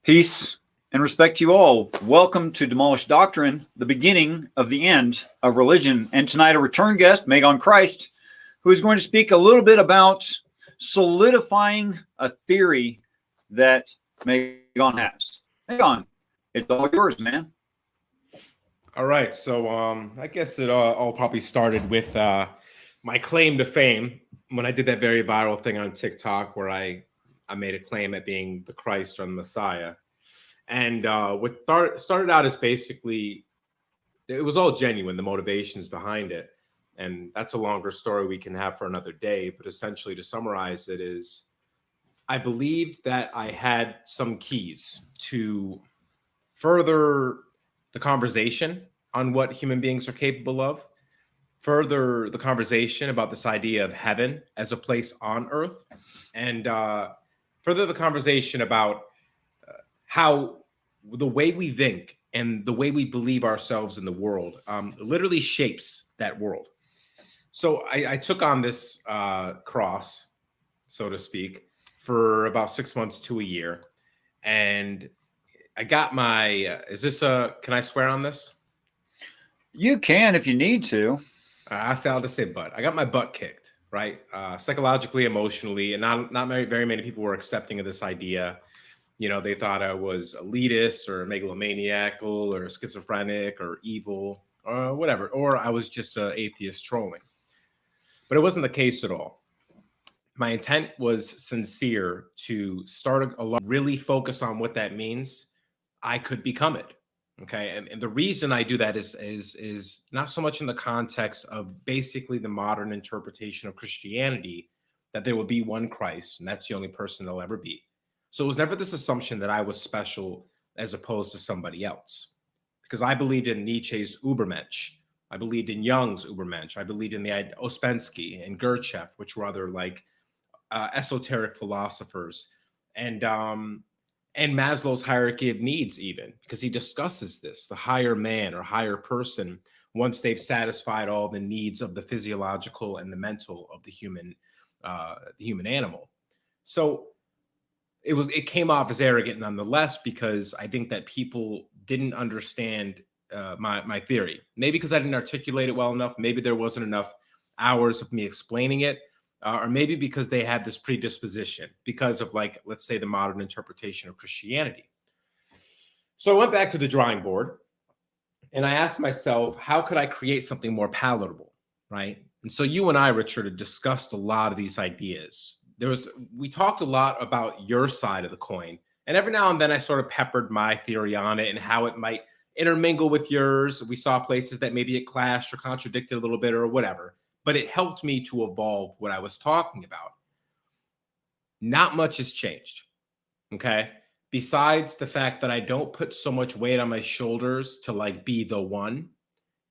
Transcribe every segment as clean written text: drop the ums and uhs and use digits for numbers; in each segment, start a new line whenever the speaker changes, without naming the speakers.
Peace and respect to you all. Welcome to Demolished Doctrine, the beginning of the end of religion. And tonight, a return guest, Meagon Christ, who is going to speak a little bit about solidifying a theory that Meagon has. Meagon, it's all yours, man.
All right, so I guess it all probably started with my claim to fame when I did that very viral thing on TikTok where I made a claim at being the Christ or the Messiah. And what started out as basically, it was all genuine, the motivations behind it. And that's a longer story we can have for another day. But essentially, to summarize it is, I believed that I had some keys to further the conversation on what human beings are capable of, further the conversation about this idea of heaven as a place on earth, and further the conversation about how the way we think and the way we believe ourselves in the world literally shapes that world. So I took on this cross, so to speak, for about 6 months to a year. And I got my, can I swear on this?
You can if you need to.
I'll just say butt. I got my butt kicked, right? Psychologically, emotionally, and not very many people were accepting of this idea. You know, they thought I was elitist or megalomaniacal or schizophrenic or evil or whatever, or I was just an atheist trolling. But it wasn't the case at all. My intent was sincere to start a lot, really focus on what that means. I could become it. Okay. And the reason I do that is not so much in the context of basically the modern interpretation of Christianity, that there will be one Christ and that's the only person there'll ever be. So it was never this assumption that I was special as opposed to somebody else, because I believed in Nietzsche's Übermensch. I believed in Jung's Übermensch. I believed in the Ouspensky and Gurdjieff, which were other like esoteric philosophers, and Maslow's hierarchy of needs, even because he discusses this, the higher man or higher person, once they've satisfied all the needs of the physiological and the mental of the human animal. So it came off as arrogant nonetheless, because I think that people didn't understand my theory. Maybe because I didn't articulate it well enough. Maybe there wasn't enough hours of me explaining it. Or maybe because they had this predisposition because of, like, let's say, the modern interpretation of Christianity. So I went back to the drawing board and I asked myself, how could I create something more palatable, right? And so you and I, Richard, had discussed a lot of these ideas. We talked a lot about your side of the coin, and every now and then I sort of peppered my theory on it and how it might intermingle with yours. We saw places that maybe it clashed or contradicted a little bit or whatever. But it helped me to evolve what I was talking about. Not much has changed, okay? Besides the fact that I don't put so much weight on my shoulders to like be the one.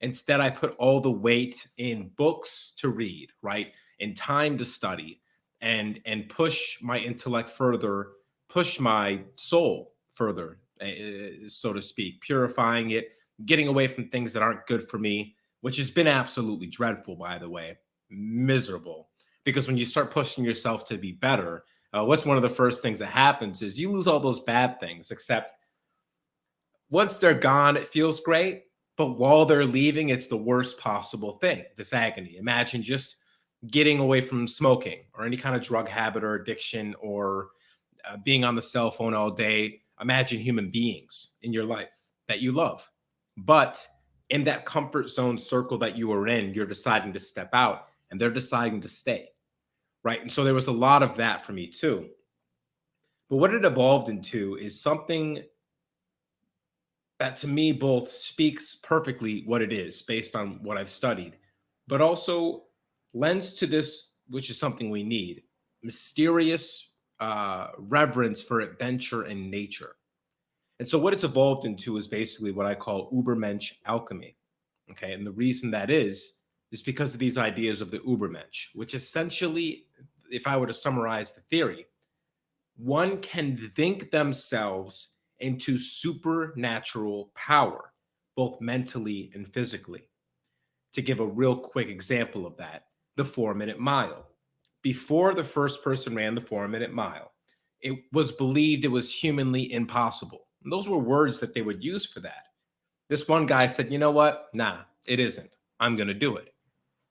Instead, I put all the weight in books to read, right? In time to study and push my intellect further, push my soul further, so to speak, purifying it, getting away from things that aren't good for me, which has been absolutely dreadful, by the way, miserable. Because when you start pushing yourself to be better, what's one of the first things that happens is you lose all those bad things, except once they're gone, it feels great. But while they're leaving, it's the worst possible thing, this agony. Imagine just getting away from smoking or any kind of drug habit or addiction, or being on the cell phone all day. Imagine human beings in your life that you love. But in that comfort zone circle that you are in, you're deciding to step out and they're deciding to stay, right? And so there was a lot of that for me too. But what it evolved into is something that to me both speaks perfectly what it is based on what I've studied, but also lends to this, which is something we need: mysterious reverence for adventure and nature. And so what it's evolved into is basically what I call Übermensch alchemy. Okay. And the reason that is because of these ideas of the Übermensch, which essentially, if I were to summarize the theory, one can think themselves into supernatural power, both mentally and physically. To give a real quick example of that, the 4-minute mile. Before the first person ran the 4-minute mile, it was believed it was humanly impossible. And those were words that they would use for that. This one guy said, you know what? Nah, it isn't. I'm going to do it.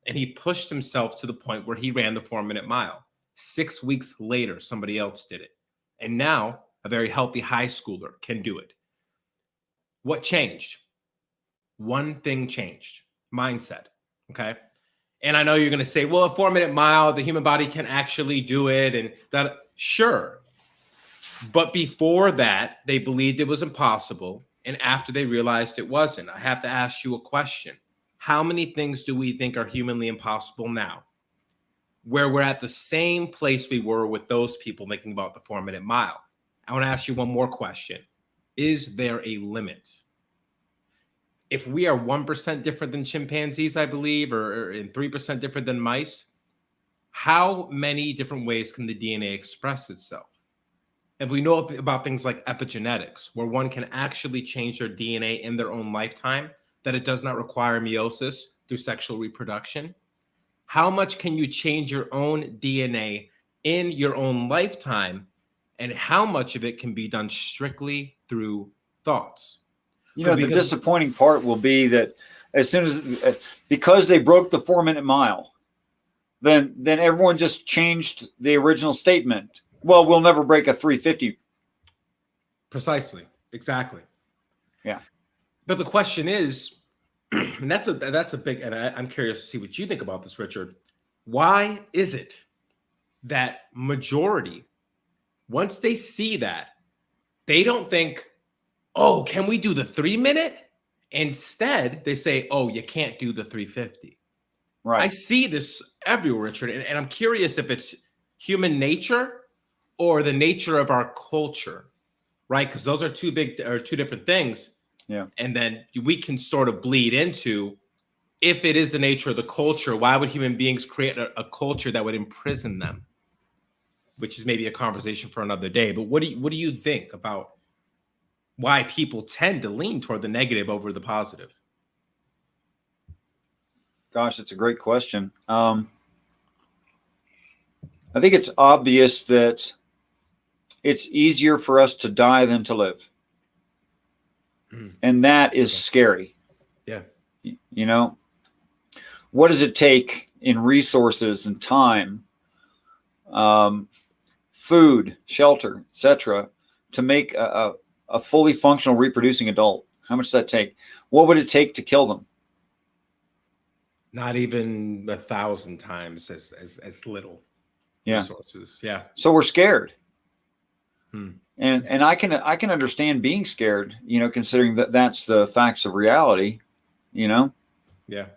And he pushed himself to the point where he ran the 4-minute mile. 6 weeks later, somebody else did it. And now a very healthy high schooler can do it. What changed? One thing changed: mindset. Okay. And I know you're going to say, well, a 4-minute mile, the human body can actually do it. And that, sure. But before that, they believed it was impossible. And after they realized it wasn't, I have to ask you a question. How many things do we think are humanly impossible now? Where we're at the same place we were with those people thinking about the 4-minute mile. I want to ask you one more question. Is there a limit? If we are 1% different than chimpanzees, I believe, or 3% different than mice, how many different ways can the DNA express itself? If we know about things like epigenetics, where one can actually change their DNA in their own lifetime, that it does not require meiosis through sexual reproduction, how much can you change your own DNA in your own lifetime, and how much of it can be done strictly through thoughts?
You know, the disappointing part will be that as soon as, because they broke the 4-minute mile, then everyone just changed the original statement. Well, we'll never break a 350.
Precisely. Exactly.
Yeah.
But the question is, and that's a big, and I'm curious to see what you think about this, Richard. Why is it that majority, once they see that, they don't think, oh, can we do the 3-minute? Instead, they say, oh, you can't do the 350.
Right.
I see this everywhere, Richard, and I'm curious if it's human nature or the nature of our culture, right? Because those are two different things.
Yeah.
And then we can sort of bleed into, if it is the nature of the culture, why would human beings create a culture that would imprison them? Which is maybe a conversation for another day. But what do you think about why people tend to lean toward the negative over the positive?
Gosh, it's a great question. I think it's obvious that it's easier for us to die than to live. And that is scary.
Yeah.
You know, what does it take in resources and time, food, shelter, etc., to make a fully functional reproducing adult? How much does that take? What would it take to kill them?
Not even 1,000 times as little resources. Yeah.
So we're scared. And I can understand being scared, you know, considering that that's the facts of reality, you know.
Yeah.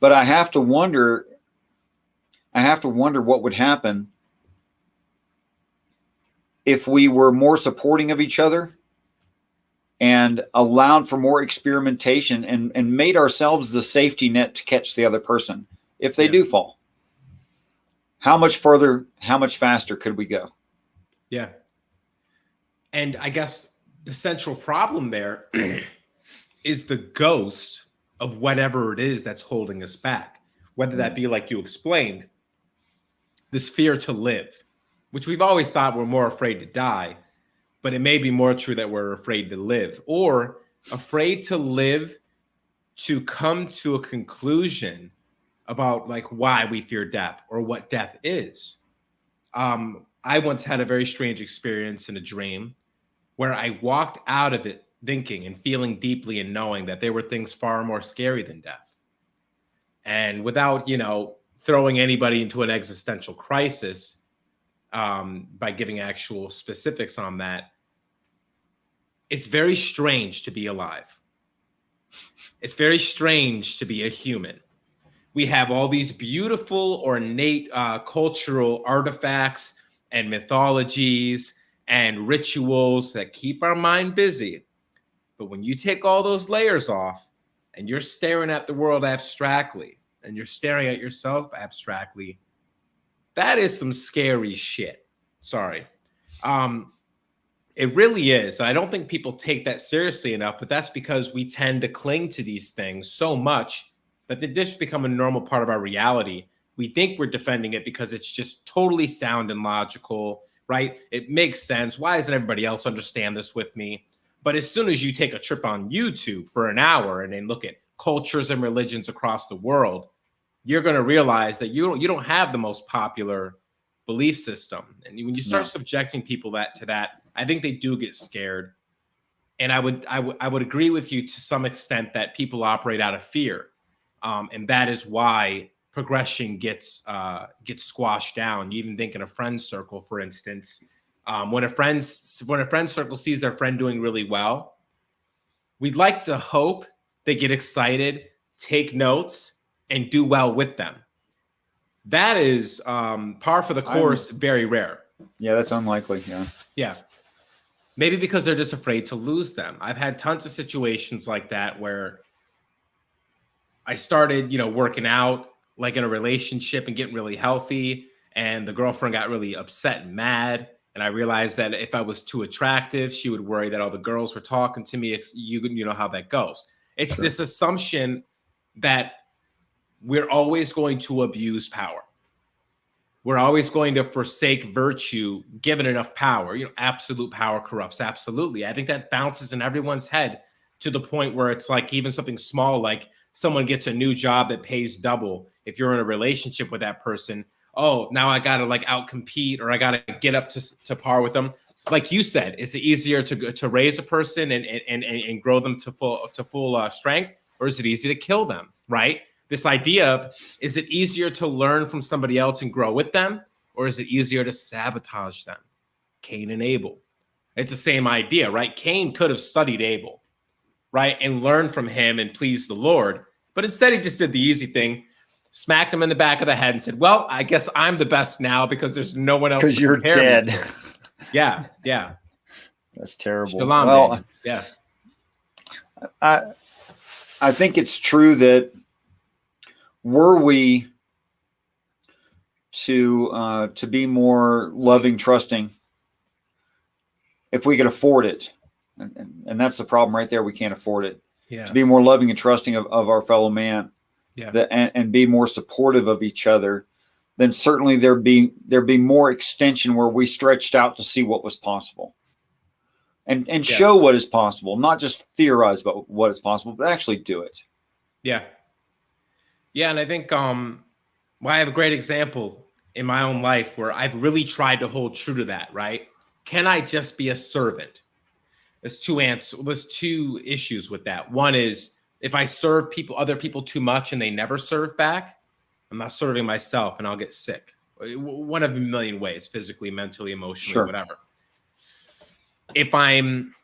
But I have to wonder what would happen if we were more supporting of each other and allowed for more experimentation and made ourselves the safety net to catch the other person if they do fall. How much further, how much faster could we go?
Yeah. And I guess the central problem there is the ghost of whatever it is that's holding us back, whether that be, like you explained, this fear to live, which we've always thought we're more afraid to die, but it may be more true that we're afraid to live, or afraid to live to come to a conclusion about like why we fear death or what death is. I once had a very strange experience in a dream where I walked out of it thinking and feeling deeply and knowing that there were things far more scary than death. And without, you know, throwing anybody into an existential crisis by giving actual specifics on that, it's very strange to be alive. It's very strange to be a human. We have all these beautiful, ornate cultural artifacts and mythologies and rituals that keep our mind busy. But when you take all those layers off and you're staring at the world abstractly and you're staring at yourself abstractly, that is some scary shit. Sorry. It really is. And I don't think people take that seriously enough, but that's because we tend to cling to these things so much that they just become a normal part of our reality. We think we're defending it because it's just totally sound and logical, right? It makes sense. Why doesn't everybody else understand this with me? But as soon as you take a trip on YouTube for an hour and then look at cultures and religions across the world, you're going to realize that you don't have the most popular belief system. And when you start subjecting people to that, I think they do get scared. And I would agree with you to some extent that people operate out of fear, and that is why progression gets squashed down. You even think in a friend circle, for instance, when a friend circle sees their friend doing really well, we'd like to hope they get excited, take notes, and do well with them. That is par for the course, very rare.
Yeah, that's unlikely.
Yeah. Maybe because they're just afraid to lose them. I've had tons of situations like that where I started, working out, like in a relationship and getting really healthy, and the girlfriend got really upset and mad. And I realized that if I was too attractive, she would worry that all the girls were talking to me. You know how that goes. It's this assumption that we're always going to abuse power. We're always going to forsake virtue given enough power. Absolute power corrupts. Absolutely. I think that bounces in everyone's head to the point where it's like even something small, like someone gets a new job that pays double. If you're in a relationship with that person, oh, now I got to like outcompete, or I got to get up to par with them. Like you said, is it easier to raise a person and grow them to full strength, or is it easy to kill them? Right? This idea of, is it easier to learn from somebody else and grow with them, or is it easier to sabotage them? Cain and Abel. It's the same idea, right? Cain could have studied Abel, right, and learned from him and pleased the Lord, but instead he just did the easy thing, smacked him in the back of the head and said, well, I guess I'm the best now because there's no one else.
Because you're dead.
Yeah.
That's terrible.
Shalom,
well,
man. Yeah.
I think it's true that were we to be more loving, trusting, if we could afford it, and that's the problem right there, we can't afford it.
Yeah.
To be more loving and trusting of our fellow man,
yeah,
and be more supportive of each other, then certainly there'd be more extension where we stretched out to see what was possible, and show what is possible, not just theorize about what is possible, but actually do it.
Yeah. Yeah, and I think I have a great example in my own life where I've really tried to hold true to that, right? Can I just be a servant? There's two issues with that. One is, if I serve other people too much and they never serve back, I'm not serving myself and I'll get sick. One of a million ways, physically, mentally, emotionally, whatever. If I'm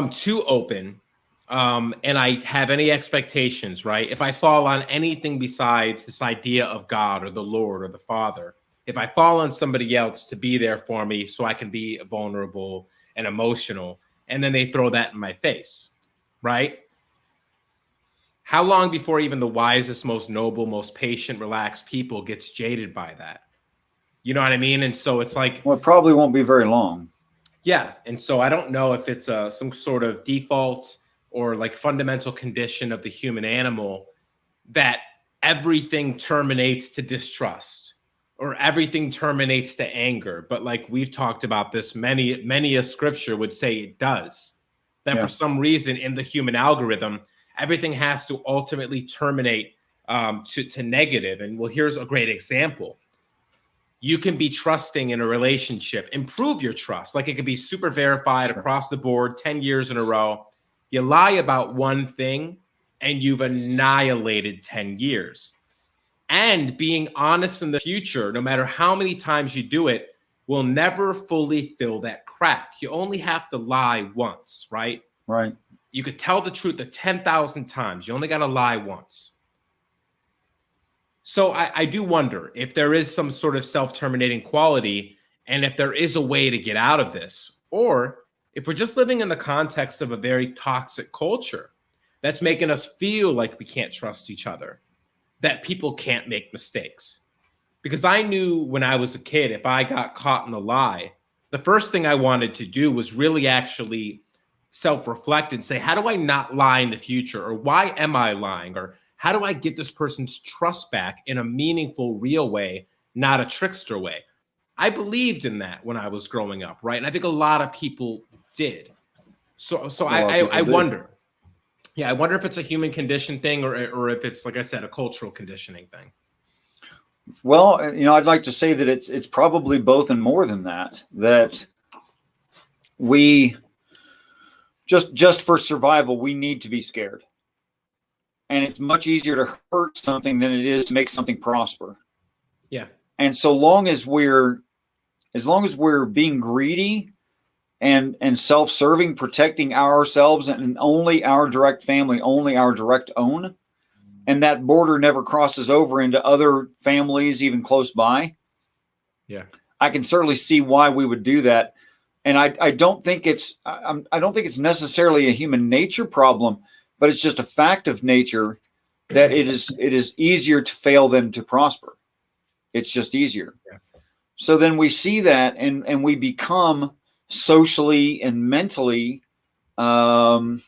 too open, and I have any expectations, right? If I fall on anything besides this idea of God or the Lord or the Father, if I fall on somebody else to be there for me so I can be vulnerable and emotional, and then they throw that in my face, right? How long before even the wisest, most noble, most patient, relaxed people gets jaded by that? You know what I mean? And so it's like,
well, it probably won't be very long.
Yeah. And so I don't know if it's some sort of default or like fundamental condition of the human animal that everything terminates to distrust or everything terminates to anger. But like we've talked about this, many a scripture would say it does. That for some reason in the human algorithm, everything has to ultimately terminate to negative. And well, here's a great example. You can be trusting in a relationship, improve your trust. Like it could be super verified across the board, 10 years in a row. You lie about one thing and you've annihilated 10 years. And being honest in the future, no matter how many times you do it, will never fully fill that crack. You only have to lie once, right?
Right.
You could tell the truth 10,000 times. You only got to lie once. So I do wonder if there is some sort of self-terminating quality and if there is a way to get out of this, or if we're just living in the context of a very toxic culture that's making us feel like we can't trust each other, that people can't make mistakes. Because I knew when I was a kid, if I got caught in a lie, the first thing I wanted to do was really actually self-reflect and say, how do I not lie in the future? Or why am I lying? Or how do I get this person's trust back in a meaningful, real way, not a trickster way? I believed in that when I was growing up, right? And I think a lot of people did. So I wonder. Yeah, I wonder if it's a human condition thing or if it's, like I said, a cultural conditioning thing.
Well, I'd like to say that it's probably both and more than that. That we just for survival, we need to be scared. And it's much easier to hurt something than it is to make something prosper.
Yeah.
And so long as we're being greedy and self-serving, protecting ourselves and only our direct family, only our direct own, and that border never crosses over into other families even close by.
Yeah.
I can certainly see why we would do that. And I don't think it's necessarily a human nature problem, but it's just a fact of nature that it is easier to fail than to prosper. It's just easier.
Yeah.
So then we see that and we become socially and mentally, more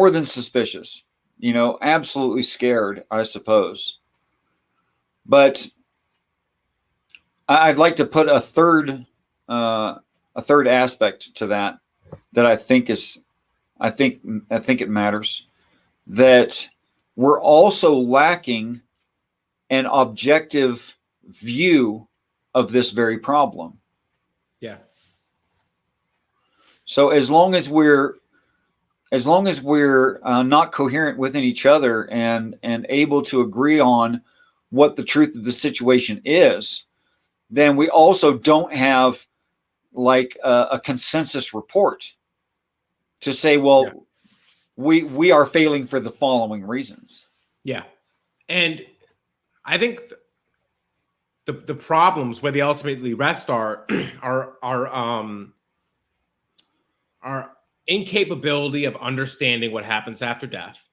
than suspicious, absolutely scared, I suppose. But I'd like to put a third aspect to that I think it matters, that we're also lacking an objective view of this very problem.
Yeah.
So as long as we're not coherent within each other and able to agree on what the truth of the situation is, then we also don't have like a consensus report to say, well, we are failing for the following reasons.
Yeah. And I think the problems where they ultimately rest are incapability of understanding what happens after death.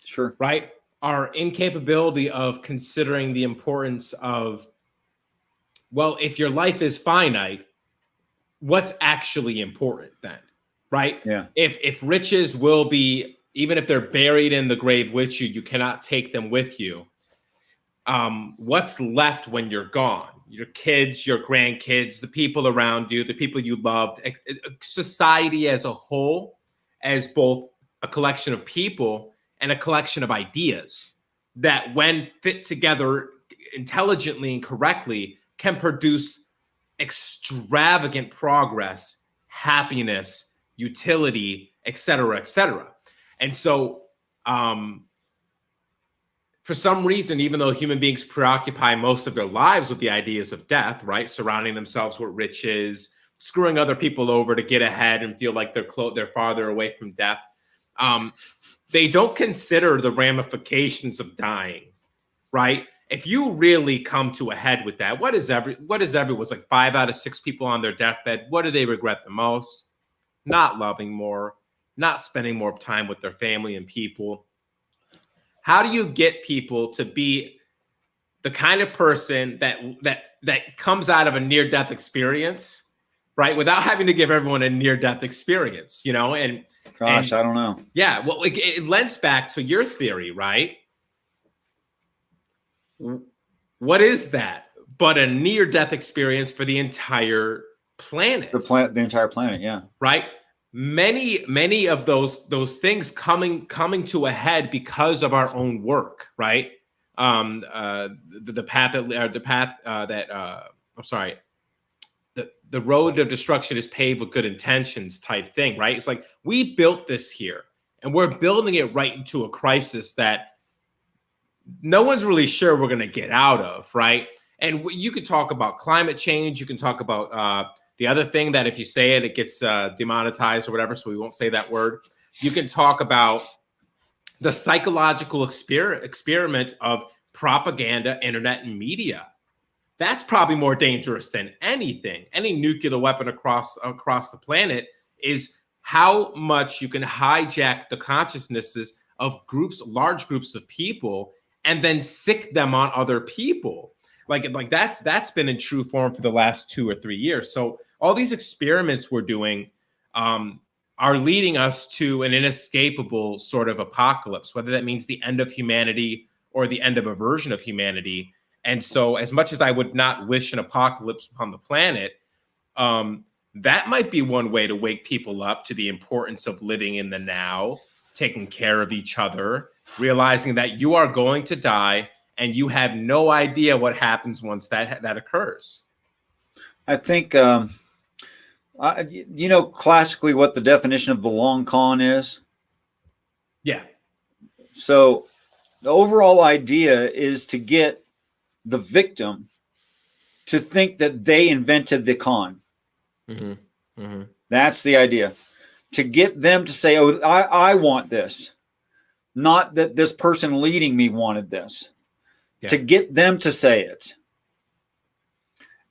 Sure.
Right? Our incapability of considering the importance of, well, if your life is finite, what's actually important then? Right?
Yeah.
If riches will be, even if they're buried in the grave with you, you cannot take them with you. What's left when you're gone? Your kids, your grandkids, the people around you, the people you loved, society as a whole, as both a collection of people and a collection of ideas that, when fit together intelligently and correctly, can produce extravagant progress, happiness, utility, et cetera, et cetera. And so, for some reason, even though human beings preoccupy most of their lives with the ideas of death, right, surrounding themselves with riches, screwing other people over to get ahead and feel like they're farther away from death, they don't consider the ramifications of dying, right? If you really come to a head with that, what is everyone's like 5 out of 6 people on their deathbed? What do they regret the most? Not loving more, not spending more time with their family and people. How do you get people to be the kind of person that comes out of a near-death experience, right, without having to give everyone a near-death experience, And
gosh, I don't know.
Yeah, well, it lends back to your theory, right? What is that but a near-death experience for the entire planet?
The entire planet, yeah.
Right? Many of those things coming to a head because of our own work, right? The road of destruction is paved with good intentions type thing, right? It's like, we built this here and we're building it right into a crisis that no one's really sure we're going to get out of, right? And you could talk about climate change. You can talk about the other thing that if you say it, it gets demonetized or whatever, so we won't say that word. You can talk about the psychological experiment of propaganda, internet, and media. That's probably more dangerous than anything. Any nuclear weapon across the planet is how much you can hijack the consciousnesses of large groups of people, and then sick them on other people. Like that's been in true form for the last 2 or 3 years. So all these experiments we're doing are leading us to an inescapable sort of apocalypse, whether that means the end of humanity or the end of a version of humanity. And so as much as I would not wish an apocalypse upon the planet, that might be one way to wake people up to the importance of living in the now, taking care of each other, realizing that you are going to die and you have no idea what happens once that occurs.
I think, classically what the definition of the long con is.
Yeah.
So the overall idea is to get the victim to think that they invented the con.
Mm-hmm. Mm-hmm.
That's the idea. To get them to say, oh, I want this. Not that this person leading me wanted this. Yeah. To get them to say it.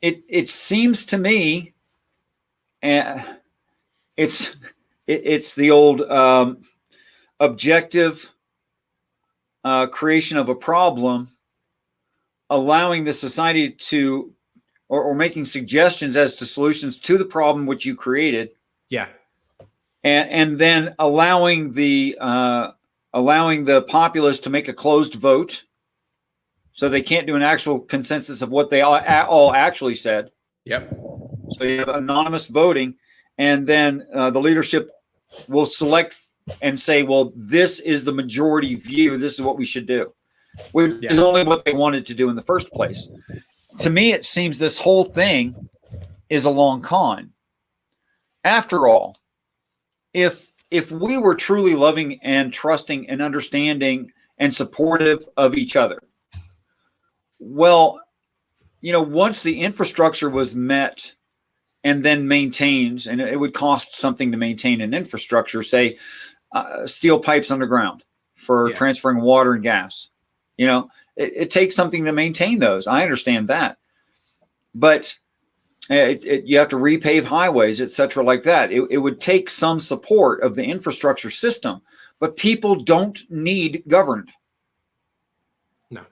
It seems to me, it's the old objective creation of a problem, allowing the society to, or making suggestions as to solutions to the problem which you created.
Yeah.
And then allowing the populace to make a closed vote, so they can't do an actual consensus of what they all actually said.
Yep.
So you have anonymous voting, and then the leadership will select and say, well, this is the majority view. This is what we should do, which is only what they wanted to do in the first place. To me, it seems this whole thing is a long con. After all, if we were truly loving and trusting and understanding and supportive of each other, well, once the infrastructure was met and then maintained, and it would cost something to maintain an infrastructure, say steel pipes underground for transferring water and gas. It takes something to maintain those. I understand that. But you have to repave highways, et cetera, like that. It would take some support of the infrastructure system. But people don't need governed.
No.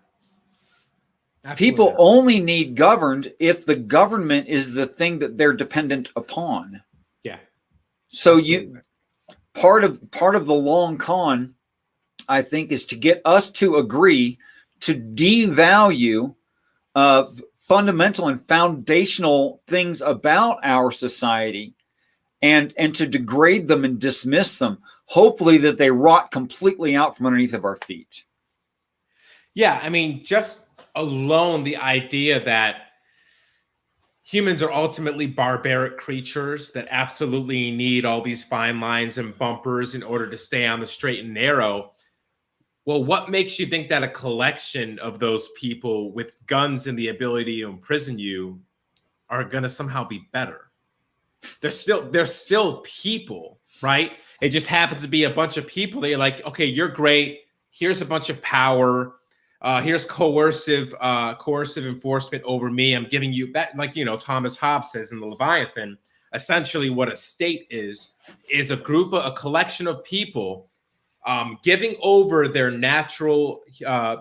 People only need governed if the government is the thing that they're dependent upon.
Yeah.
So part of the long con, I think, is to get us to agree to devalue fundamental and foundational things about our society, and to degrade them and dismiss them, hopefully that they rot completely out from underneath of our feet.
Yeah, I mean, just alone the idea that humans are ultimately barbaric creatures that absolutely need all these fine lines and bumpers in order to stay on the straight and narrow. Well, what makes you think that a collection of those people with guns and the ability to imprison you are going to somehow be better? They're still people, right? It just happens to be a bunch of people that you're like, okay, you're great. Here's a bunch of power. Here's coercive enforcement over me. I'm giving you that, like, Thomas Hobbes says in the Leviathan, essentially what a state is a collection of people giving over their natural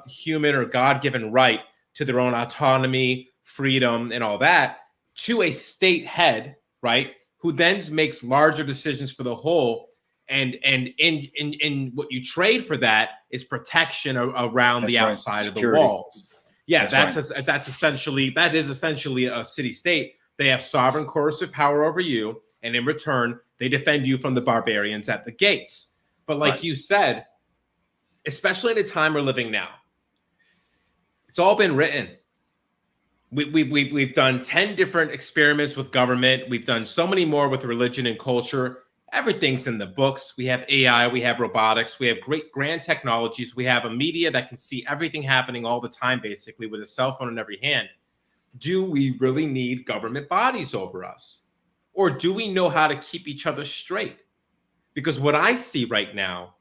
human or God-given right to their own autonomy, freedom, and all that to a state head, right? Who then makes larger decisions for the whole. And in what you trade for that is protection around the outside of the walls. Yeah, that is essentially a city state. They have sovereign coercive power over you, and in return, they defend you from the barbarians at the gates. But like you said, especially in the time we're living now, it's all been written. We've done 10 different experiments with government. We've done so many more with religion and culture. Everything's in the books. We have AI, we have robotics, we have great grand technologies. We have a media that can see everything happening all the time, basically, with a cell phone in every hand. Do we really need government bodies over us? Or do we know how to keep each other straight? Because what I see right now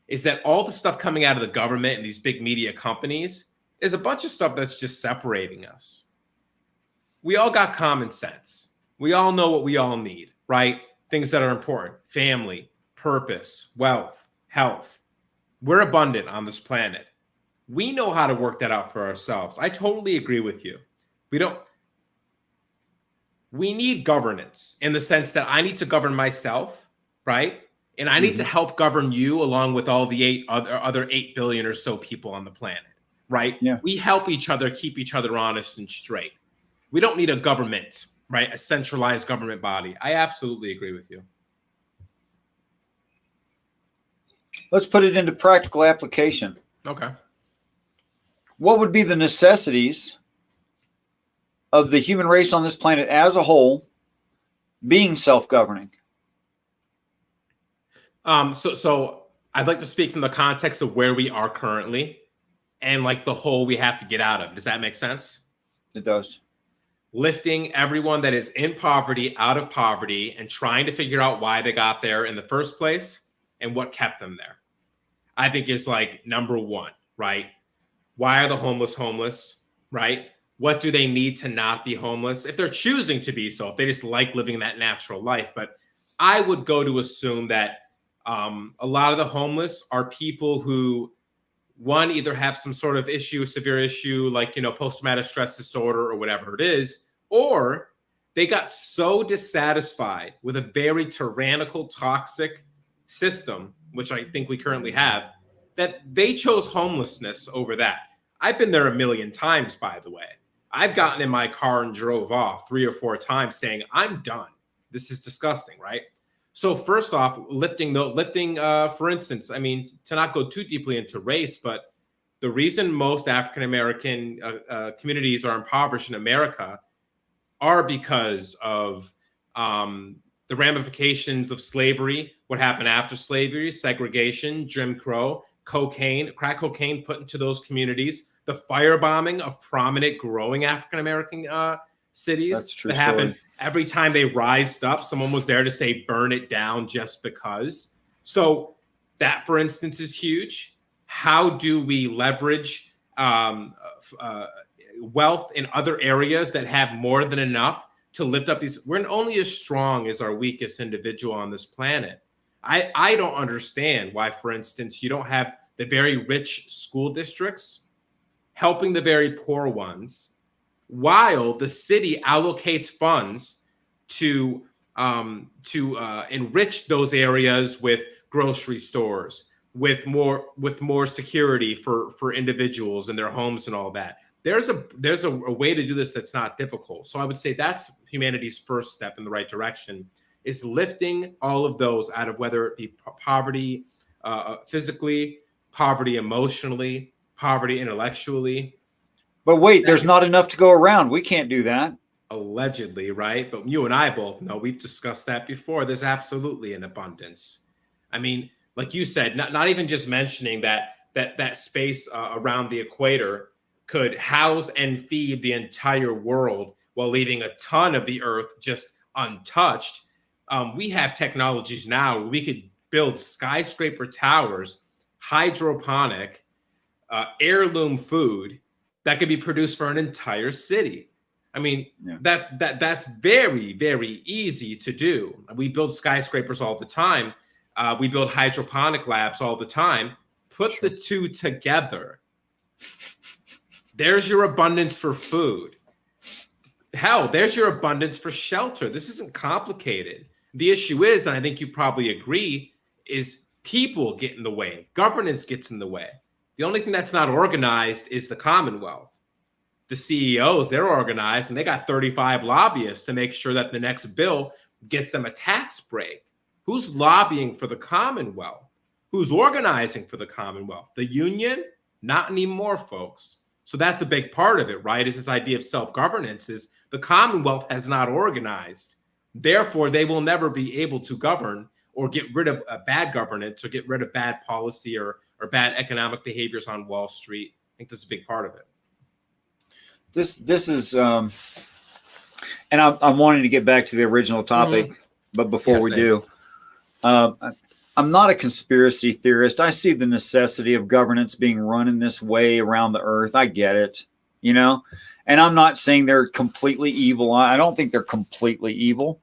is that all the stuff coming out of the government and these big media companies is a bunch of stuff that's just separating us. We all got common sense. We all know what we all need, right? Things that are important: family, purpose, wealth, health. We're abundant on this planet. We know how to work that out for ourselves. I totally agree with you. We need governance in the sense that I need to govern myself, right? And I need to help govern you along with all the other 8 billion or so people on the planet. right?
Yeah.
We help each other keep each other honest and straight. We don't need a government, right? A centralized government body. I absolutely agree with you.
Let's put it into practical application.
Okay.
What would be the necessities of the human race on this planet as a whole being self-governing?
So I'd like to speak from the context of where we are currently and like the hole we have to get out of. Does that make sense?
It does.
Lifting everyone that is in poverty out of poverty and trying to figure out why they got there in the first place and what kept them there, I think is like number one, right? Why are the homeless, right? What do they need to not be homeless? If they're choosing to be so, if they just like living that natural life. But I would go to assume that a lot of the homeless are people who, one, either have some sort of issue, severe issue, like, post-traumatic stress disorder or whatever it is, or they got so dissatisfied with a very tyrannical, toxic system, which I think we currently have, that they chose homelessness over that. I've been there a million times, by the way. I've gotten in my car and drove off 3 or 4 times saying, I'm done. This is disgusting, right? So first off, lifting, for instance, I mean, to not go too deeply into race, but the reason most African-American communities are impoverished in America are because of the ramifications of slavery, what happened after slavery, segregation, Jim Crow, crack cocaine put into those communities, the firebombing of prominent growing African-American cities.
That's true
that happened every time they rised up. Someone was there to say, burn it down just because. So that, for instance, is huge. How do we leverage wealth in other areas that have more than enough to lift up these? We're only as strong as our weakest individual on this planet. I don't understand why, for instance, you don't have the very rich school districts helping the very poor ones, while the city allocates funds to enrich those areas with grocery stores, with more security for individuals in their homes and all that. There's a way to do this that's not difficult. So I would say that's humanity's first step in the right direction, is lifting all of those out of, whether it be poverty physically, poverty emotionally, poverty intellectually.
But wait, there's not enough to go around. We can't do that.
Allegedly, right? But you and I both know, we've discussed that before. There's absolutely an abundance. I mean, like you said, not even just mentioning that space around the equator could house and feed the entire world while leaving a ton of the earth just untouched. We have technologies now where we could build skyscraper towers, hydroponic, heirloom food that could be produced for an entire city. I mean, that's very, very easy to do. We build skyscrapers all the time. We build hydroponic labs all the time. Put the two together. There's your abundance for food. Hell, there's your abundance for shelter. This isn't complicated. The issue is, and I think you probably agree, is people get in the way. Governance gets in the way. The only thing that's not organized is the Commonwealth. The CEOs, they're organized, and they got 35 lobbyists to make sure that the next bill gets them a tax break. Who's lobbying for the Commonwealth? Who's organizing for the Commonwealth? The union? Not anymore, folks. So that's a big part of it, right? Is this idea of self-governance, is the Commonwealth has not organized. Therefore, they will never be able to govern or get rid of bad governance or get rid of bad policy or bad economic behaviors on Wall Street. I think that's a big part of it.
This is, and I'm wanting to get back to the original topic, but before we do, I'm not a conspiracy theorist. I see the necessity of governance being run in this way around the earth. I get it, and I'm not saying they're completely evil. I don't think they're completely evil,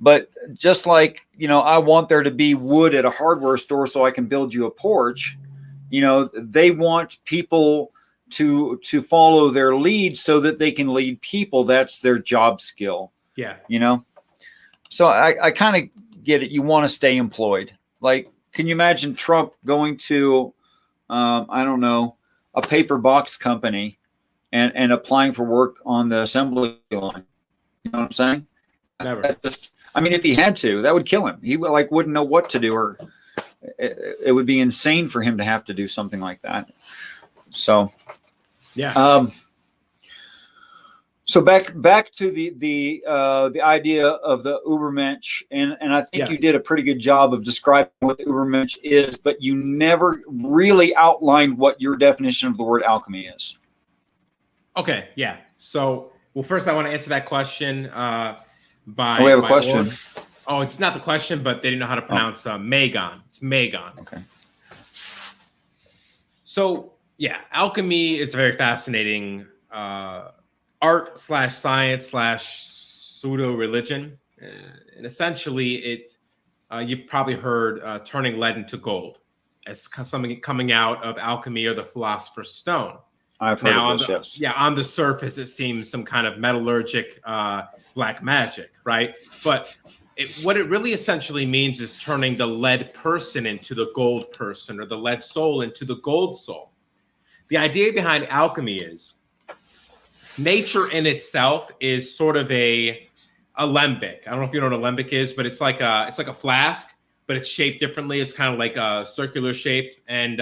but just like, I want there to be wood at a hardware store so I can build you a porch. They want people to follow their lead so that they can lead people. That's their job skill.
Yeah.
So I kind of get it. You want to stay employed. Like, can you imagine Trump going to, I don't know, a paper box company and applying for work on the assembly line. You know what I'm saying?
Never.
I mean, if he had to, that would kill him. He wouldn't know what to do, or it would be insane for him to have to do something like that. So,
yeah.
So back to the idea of the Übermensch, and I think you did a pretty good job of describing what the Übermensch is, but you never really outlined what your definition of the word alchemy is.
Okay, yeah. So, well, first I want to answer that question by.
We have a question.
Oh, it's not the question, but they didn't know how to pronounce Meagon. It's Meagon.
Okay.
So, yeah, alchemy is a very fascinating art / science / pseudo religion, and essentially, it you've probably heard turning lead into gold as something coming out of alchemy or the philosopher's stone.
I've heard of this, yes.
Yeah, on the surface, it seems some kind of metallurgic black magic, right? But what it really essentially means is turning the lead person into the gold person, or the lead soul into the gold soul. The idea behind alchemy is nature in itself is sort of a alembic. I don't know if you know what alembic is, but it's like a flask, but it's shaped differently. It's kind of like a circular shaped, and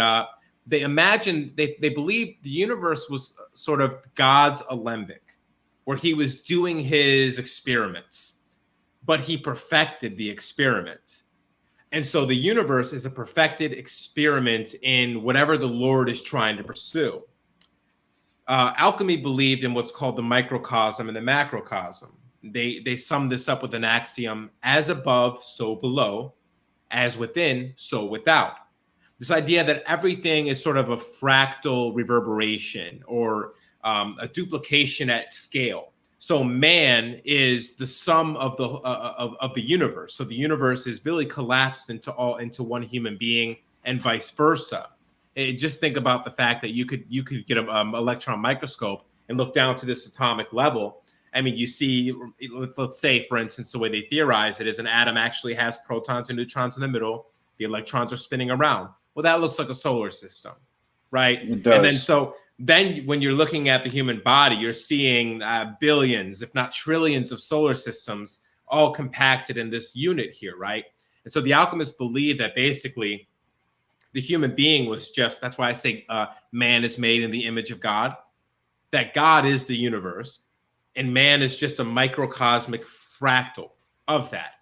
they believe the universe was sort of God's alembic, where he was doing his experiments, but he perfected the experiment. And so the universe is a perfected experiment in whatever the Lord is trying to pursue. Alchemy believed in what's called the microcosm and the macrocosm. They sum this up with an axiom: as above, so below; as within, so without. This idea that everything is sort of a fractal reverberation, or a duplication at scale. So man is the sum of the universe. So the universe is really collapsed into one human being, and vice versa. Just think about the fact that you could get an electron microscope and look down to this atomic level. I mean, you see, let's say, for instance, the way they theorize it is an atom actually has protons and neutrons in the middle. The electrons are spinning around. Well, that looks like a solar system, right?
It does.
And then when you're looking at the human body, you're seeing billions, if not trillions, of solar systems all compacted in this unit here, right? And so the alchemists believe that basically the human being was just, that's why I say man is made in the image of God, that God is the universe, and man is just a microcosmic fractal of that.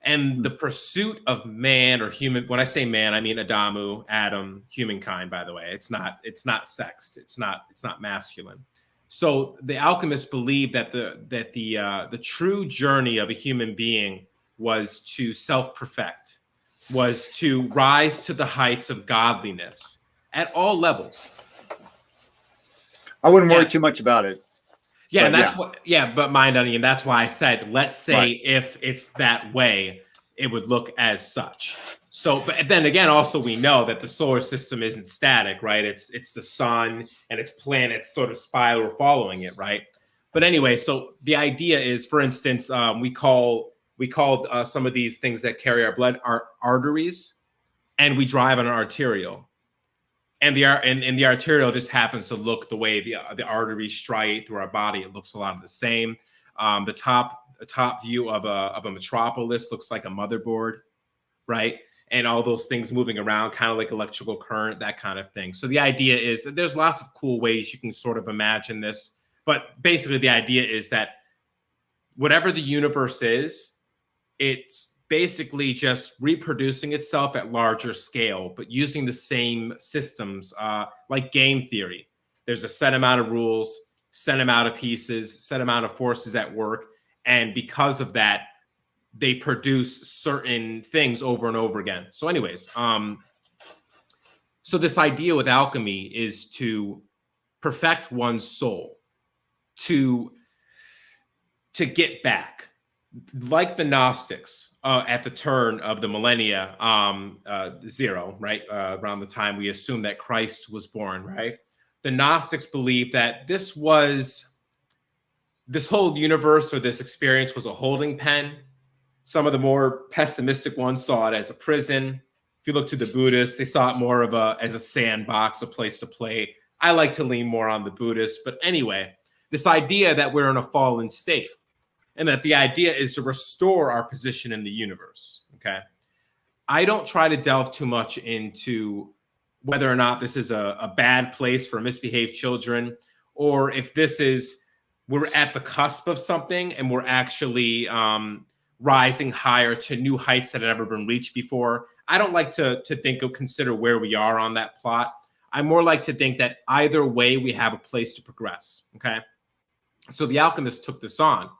And the pursuit of man, or human, when I say man, I mean Adamu, Adam, humankind, by the way. It's not sexed. It's not masculine. So the alchemists believe that the true journey of a human being was to self-perfect, was to rise to the heights of godliness at all levels.
I wouldn't worry too much about it.
Yeah, and that's but mind onion, that's why I said, let's say if it's that way, it would look as such. So, but then again, also we know that the solar system isn't static, right? It's the sun and its planets sort of spiral following it, right? But anyway, so the idea is, for instance, we called some of these things that carry our blood our arteries, and we drive on an arterial. And the arterial just happens to look the way the arteries striate through our body. It looks a lot of the same. The top view of a metropolis looks like a motherboard, right? And all those things moving around, kind of like electrical current, that kind of thing. So the idea is that there's lots of cool ways you can sort of imagine this. But basically the idea is that whatever the universe is, it's basically just reproducing itself at larger scale, but using the same systems, like game theory. There's a set amount of rules, set amount of pieces, set amount of forces at work. And because of that, they produce certain things over and over again. So anyways, so this idea with alchemy is to perfect one's soul, to get back, like the Gnostics at the turn of the millennia zero, right? Around the time we assume that Christ was born, right? The Gnostics believed that this whole universe, or this experience, was a holding pen. Some of the more pessimistic ones saw it as a prison. If you look to the Buddhists, they saw it more of as a sandbox, a place to play I like to lean more on the Buddhist. But anyway, this idea that we're in a fallen state and that the idea is to restore our position in the universe. Okay. I don't try to delve too much into whether or not this is a bad place for misbehaved children, or if this is, we're at the cusp of something and we're actually rising higher to new heights that had never been reached before. I don't like to think or consider where we are on that plot. I more like to think that either way, we have a place to progress. Okay. So the alchemists took this on.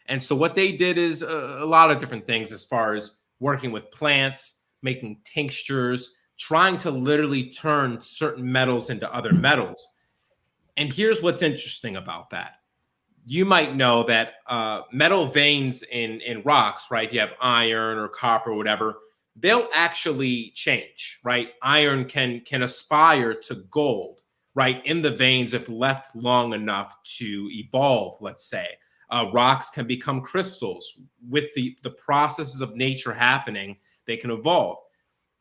And so what they did is a lot of different things as far as working with plants, making tinctures, trying to literally turn certain metals into other metals. And here's what's interesting about that. You might know that metal veins in rocks, right? You have iron or copper or whatever, they'll actually change, right? Iron can aspire to gold, right? In the veins if left long enough to evolve, let's say. Rocks can become crystals. With the processes of nature happening, they can evolve.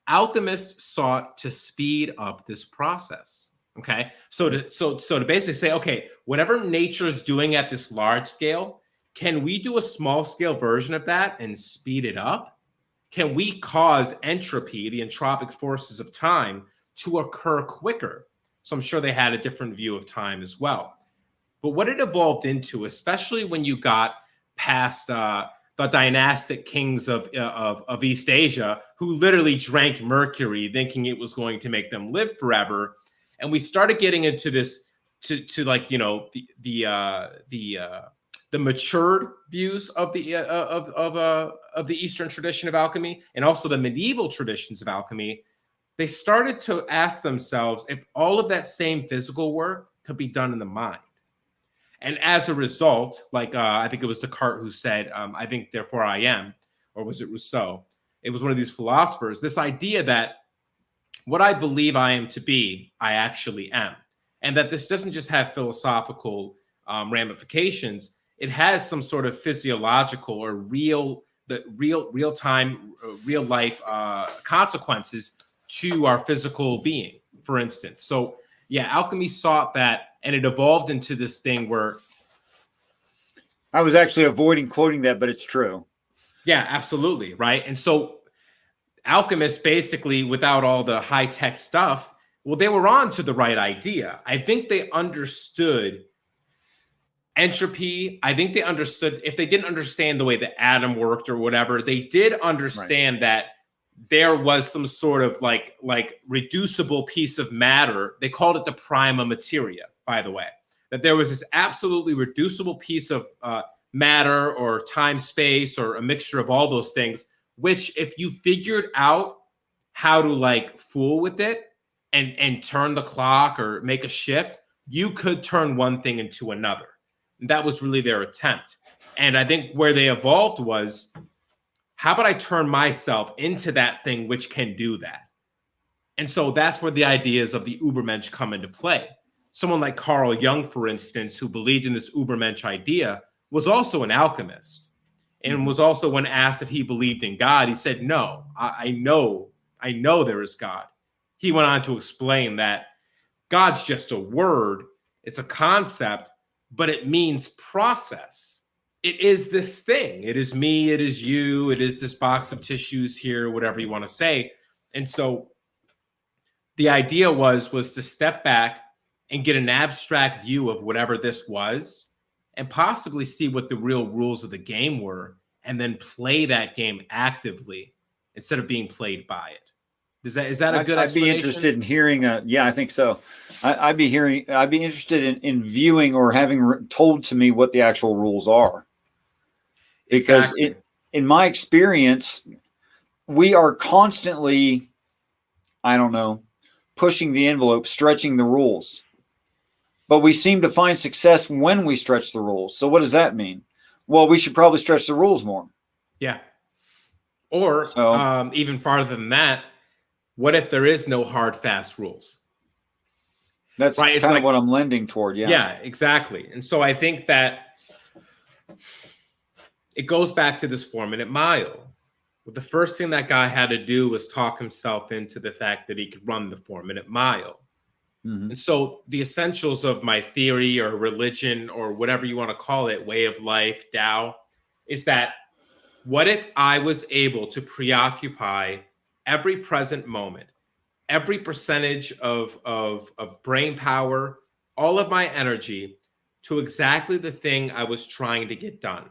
Alchemists sought to speed up this process. Okay, so to basically say, okay, whatever nature is doing at this large scale, can we do a small scale version of that and speed it up? Can we cause entropy, the entropic forces of time, to occur quicker? So I'm sure they had a different view of time as well. But what it evolved into, especially when you got past the dynastic kings of East Asia, who literally drank mercury, thinking it was going to make them live forever, and we started getting into this to like, you know, the matured views of the Eastern tradition of alchemy, and also the medieval traditions of alchemy. They started to ask themselves if all of that same physical work could be done in the mind. And as a result, like I think it was Descartes who said, I think, therefore I am, or was it Rousseau? It was one of these philosophers, this idea that what I believe I am to be, I actually am. And that this doesn't just have philosophical ramifications, it has some sort of physiological or real time, real life consequences to our physical being, for instance. So yeah, alchemy sought that, and it evolved into this thing where...
I was actually avoiding quoting that, but it's true.
Yeah, absolutely. Right. And so alchemists, basically, without all the high-tech stuff, well, they were on to the right idea. I think they understood entropy. I think they understood, if they didn't understand the way the atom worked or whatever, they did understand that there was some sort of like reducible piece of matter. They called it the prima materia, by the way, that there was this absolutely reducible piece of matter or time space or a mixture of all those things, which if you figured out how to like fool with it and turn the clock or make a shift, you could turn one thing into another. And that was really their attempt. And I think where they evolved was, how about I turn myself into that thing which can do that? And so that's where the ideas of the Übermensch come into play. Someone like Carl Jung, for instance, who believed in this Übermensch idea, was also an alchemist, and was also, when asked if he believed in God, he said, no, I know there is God. He went on to explain that God's just a word. It's a concept, but it means process. It is this thing. It is me. It is you. It is this box of tissues here, whatever you want to say. And so the idea was to step back and get an abstract view of whatever this was, and possibly see what the real rules of the game were, and then play that game actively instead of being played by it. Is that a good explanation?
I'd be interested in hearing. Yeah, I think so. I'd be interested in viewing or having told to me what the actual rules are. Because in my experience, we are constantly, I don't know, pushing the envelope, stretching the rules. But we seem to find success when we stretch the rules. So what does that mean? Well, we should probably stretch the rules more.
Yeah. Or even farther than that, what if there is no hard, fast rules?
That's right, kind of what I'm lending toward. Yeah.
Yeah, exactly. And so I think that it goes back to this 4-minute mile. Well, the first thing that guy had to do was talk himself into the fact that he could run the 4-minute mile.
Mhm.
And so the essentials of my theory or religion or whatever you want to call it, way of life, Tao, is that what if I was able to preoccupy every present moment, every percentage of brain power, all of my energy to exactly the thing I was trying to get done?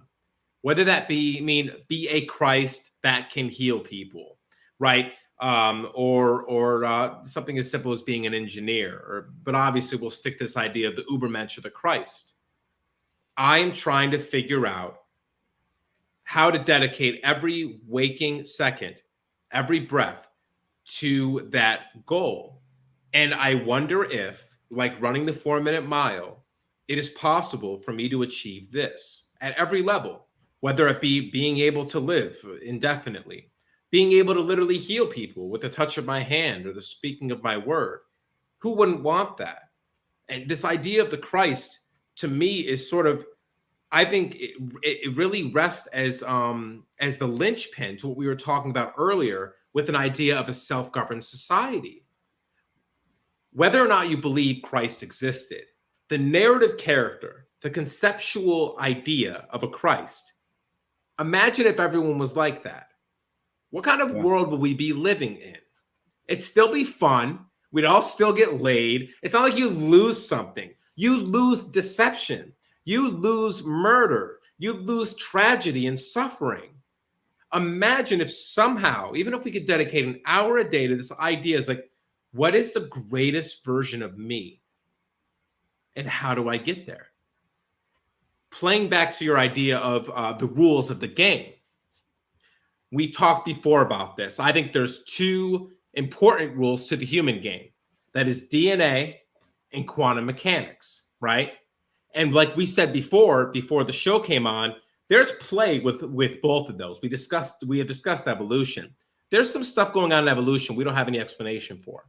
Whether that be a Christ that can heal people, right? Or something as simple as being an engineer. But obviously, we'll stick to this idea of the Ubermensch or the Christ. I am trying to figure out how to dedicate every waking second, every breath to that goal. And I wonder if, like running the 4-minute mile, it is possible for me to achieve this at every level, whether it be being able to live indefinitely, being able to literally heal people with the touch of my hand or the speaking of my word. Who wouldn't want that? And this idea of the Christ, to me, is sort of, I think it really rests as the linchpin to what we were talking about earlier with an idea of a self-governed society. Whether or not you believe Christ existed, the narrative character, the conceptual idea of a Christ, imagine if everyone was like that. What kind of world would we be living in? It'd still be fun. We'd all still get laid. It's not like you lose something. You lose deception. You lose murder. You lose tragedy and suffering. Imagine if somehow, even if we could dedicate an hour a day to this idea, is like, what is the greatest version of me? And how do I get there? Playing back to your idea of the rules of the game. We talked before about this. I think there's two important rules to the human game. That is DNA and quantum mechanics, right? And like we said before the show came on, there's play with both of those. We have discussed evolution. There's some stuff going on in evolution we don't have any explanation for.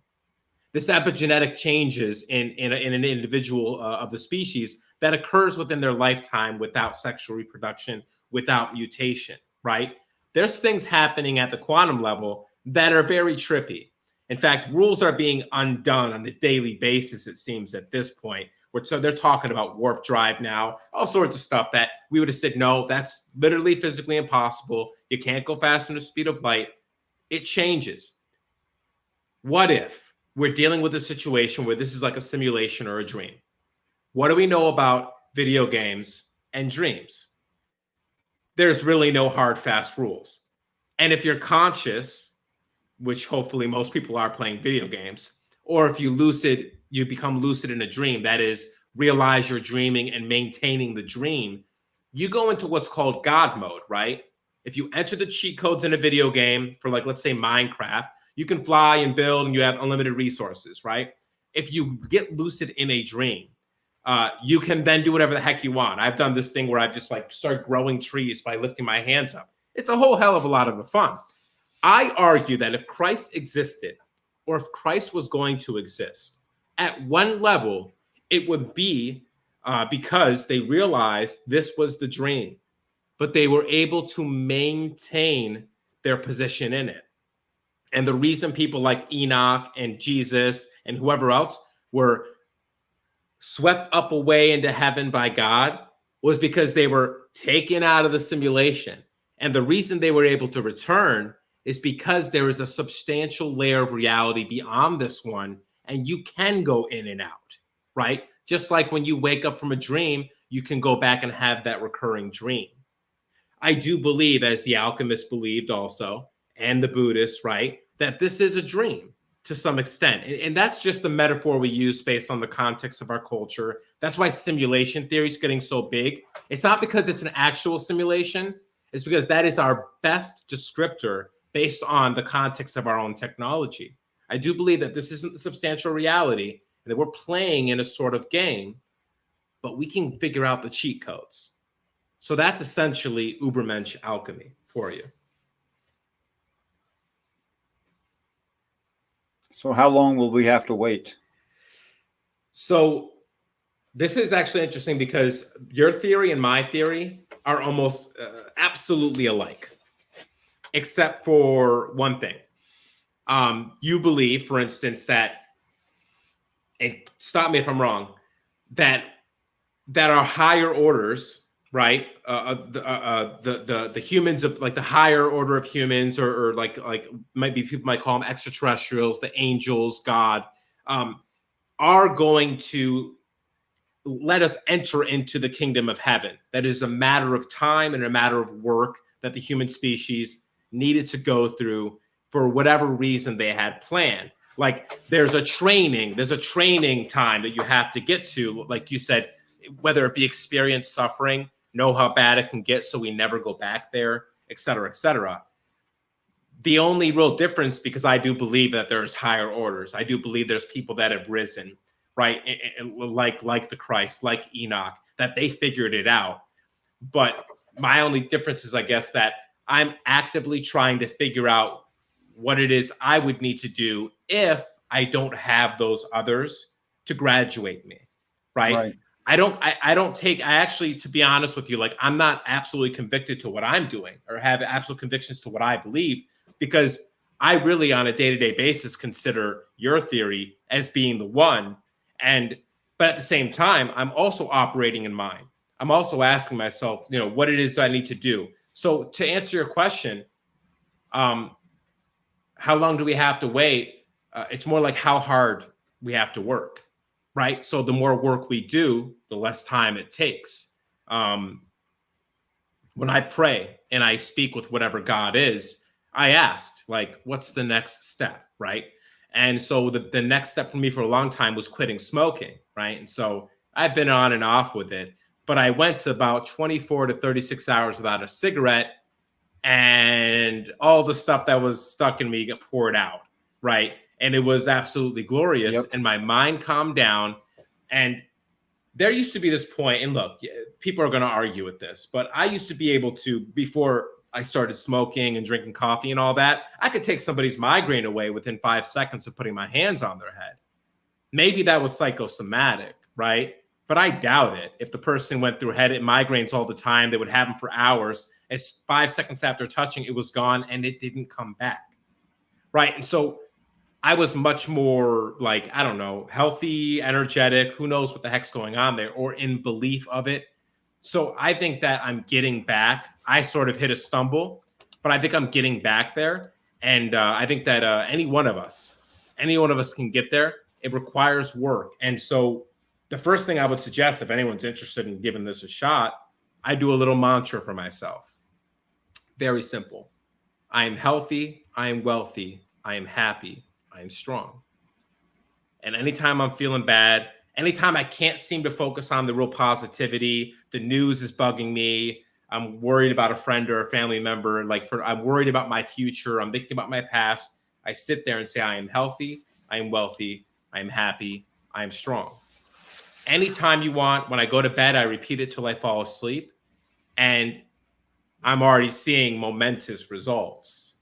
This epigenetic changes in an individual of the species that occurs within their lifetime without sexual reproduction, without mutation, right? There's things happening at the quantum level that are very trippy. In fact, rules are being undone on a daily basis, it seems, at this point. So they're talking about warp drive now, all sorts of stuff that we would have said, no, that's literally physically impossible. You can't go faster than the speed of light. It changes. What if we're dealing with a situation where this is like a simulation or a dream? What do we know about video games and dreams? There's really no hard, fast rules. And if you're conscious, which hopefully most people are playing video games, or if you become lucid in a dream, that is, realize you're dreaming and maintaining the dream, you go into what's called God mode, right? If you enter the cheat codes in a video game for, like, let's say Minecraft, you can fly and build and you have unlimited resources, right? If you get lucid in a dream, you can then do whatever the heck you want. I've done this thing where I've just like start growing trees by lifting my hands up. It's a whole hell of a lot of fun. I argue that if Christ existed, or if Christ was going to exist, at one level, it would be because they realized this was the dream, but they were able to maintain their position in it. And the reason people like Enoch and Jesus and whoever else were swept up away into heaven by God was because they were taken out of the simulation. And the reason they were able to return is because there is a substantial layer of reality beyond this one, and you can go in and out, right? Just like when you wake up from a dream, you can go back and have that recurring dream. I do believe, as the alchemists believed also, and the Buddhists, right, that this is a dream to some extent. And that's just the metaphor we use based on the context of our culture. That's why simulation theory is getting so big. It's not because it's an actual simulation. It's because that is our best descriptor based on the context of our own technology. I do believe that this isn't the substantial reality, and that we're playing in a sort of game, but we can figure out the cheat codes. So that's essentially Ubermensch alchemy for you.
So how long will we have to wait?
So this is actually interesting because your theory and my theory are almost absolutely alike, except for one thing. You believe, for instance, that and stop me if I'm wrong, that are higher orders, right? The humans of like the higher order of humans, or like maybe people might call them extraterrestrials, the angels, God, are going to let us enter into the kingdom of heaven. That is a matter of time and a matter of work that the human species needed to go through for whatever reason they had planned. Like there's a training time that you have to get to, like you said, whether it be experience suffering, know how bad it can get so we never go back there, et cetera, et cetera. The only real difference, because I do believe that there's higher orders. I do believe there's people that have risen, right? And like the Christ, like Enoch, that they figured it out. But my only difference is, I guess, that I'm actively trying to figure out what it is I would need to do if I don't have those others to graduate me, right? I actually, to be honest with you, like I'm not absolutely convicted to what I'm doing or have absolute convictions to what I believe, because I really on a day-to-day basis consider your theory as being the one. But at the same time, I'm also operating in mine. I'm also asking myself, what it is that I need to do. So to answer your question, how long do we have to wait? It's more like how hard we have to work, right? So the more work we do, the less time it takes. When I pray and I speak with whatever God is, I asked, like, what's the next step, right? And so the next step for me for a long time was quitting smoking, right? And so I've been on and off with it, but I went to about 24 to 36 hours without a cigarette, and all the stuff that was stuck in me got poured out, right? And it was absolutely glorious. Yep. And my mind calmed down. And there used to be this point, and look, people are going to argue with this, but I used to be able to, before I started smoking and drinking coffee and all that, I could take somebody's migraine away within 5 seconds of putting my hands on their head. Maybe that was psychosomatic, right? But I doubt it. If the person went through headache migraines all the time, they would have them for hours. It's 5 seconds after touching, it was gone and it didn't come back, right? And so I was much more like, I don't know, healthy, energetic, who knows what the heck's going on there, or in belief of it. So I think that I'm getting back. I sort of hit a stumble, but I think I'm getting back there. And I think that any one of us can get there. It requires work. And so the first thing I would suggest, if anyone's interested in giving this a shot, I do a little mantra for myself. Very simple. I am healthy. I am wealthy. I am happy. I am strong. And anytime I'm feeling bad, anytime I can't seem to focus on the real positivity, the news is bugging me, I'm worried about a friend or a family member, I'm worried about my future, I'm thinking about my past, I sit there and say, I am healthy, I am wealthy, I am happy, I am strong. Anytime you want, when I go to bed, I repeat it till I fall asleep, and I'm already seeing momentous results.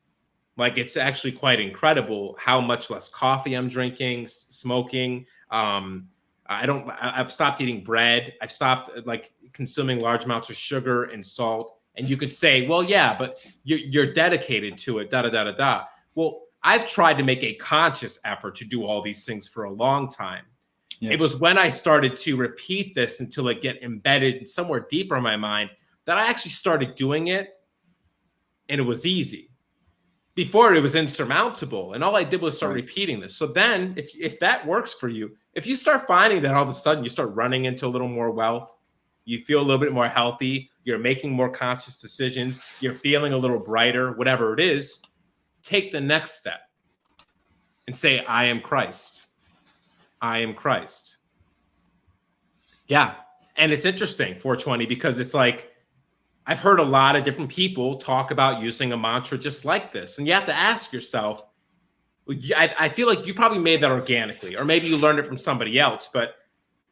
Like, it's actually quite incredible how much less coffee I'm drinking, smoking. I've stopped eating bread. I've stopped consuming large amounts of sugar and salt. And you could say, well, yeah, but you're dedicated to it, da, da, da, da, da. Well, I've tried to make a conscious effort to do all these things for a long time. Yes. It was when I started to repeat this until it get embedded somewhere deeper in my mind that I actually started doing it, and it was easy. Before, it was insurmountable, and all I did was start repeating this. So then, if that works for you, if you start finding that all of a sudden you start running into a little more wealth, you feel a little bit more healthy, you're making more conscious decisions, you're feeling a little brighter, whatever it is, take the next step and say, I am Christ. I am Christ. Yeah. And it's interesting, 420, because it's like, I've heard a lot of different people talk about using a mantra just like this. And you have to ask yourself, I feel like you probably made that organically, or maybe you learned it from somebody else, but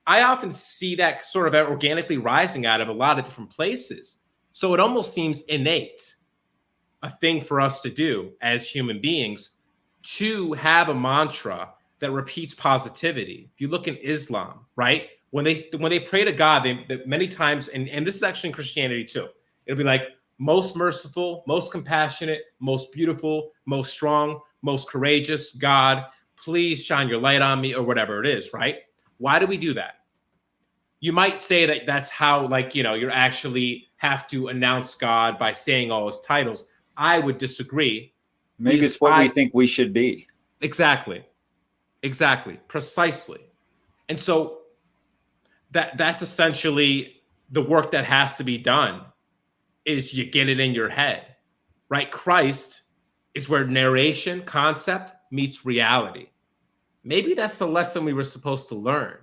I often see that sort of organically rising out of a lot of different places. So it almost seems innate, a thing for us to do as human beings, to have a mantra that repeats positivity. If you look in Islam, right? When they pray to God, they many times, and this is actually in Christianity too, it'll be like, most merciful, most compassionate, most beautiful, most strong, most courageous God, please shine your light on me, or whatever it is, right? Why do we do that? You might say that that's how, like, you actually have to announce God by saying all his titles. I would disagree.
Maybe it's what we think we should be.
Exactly. Precisely. And so that's essentially the work that has to be done, is you get it in your head, right? Christ is where narration concept meets reality. Maybe that's the lesson we were supposed to learn,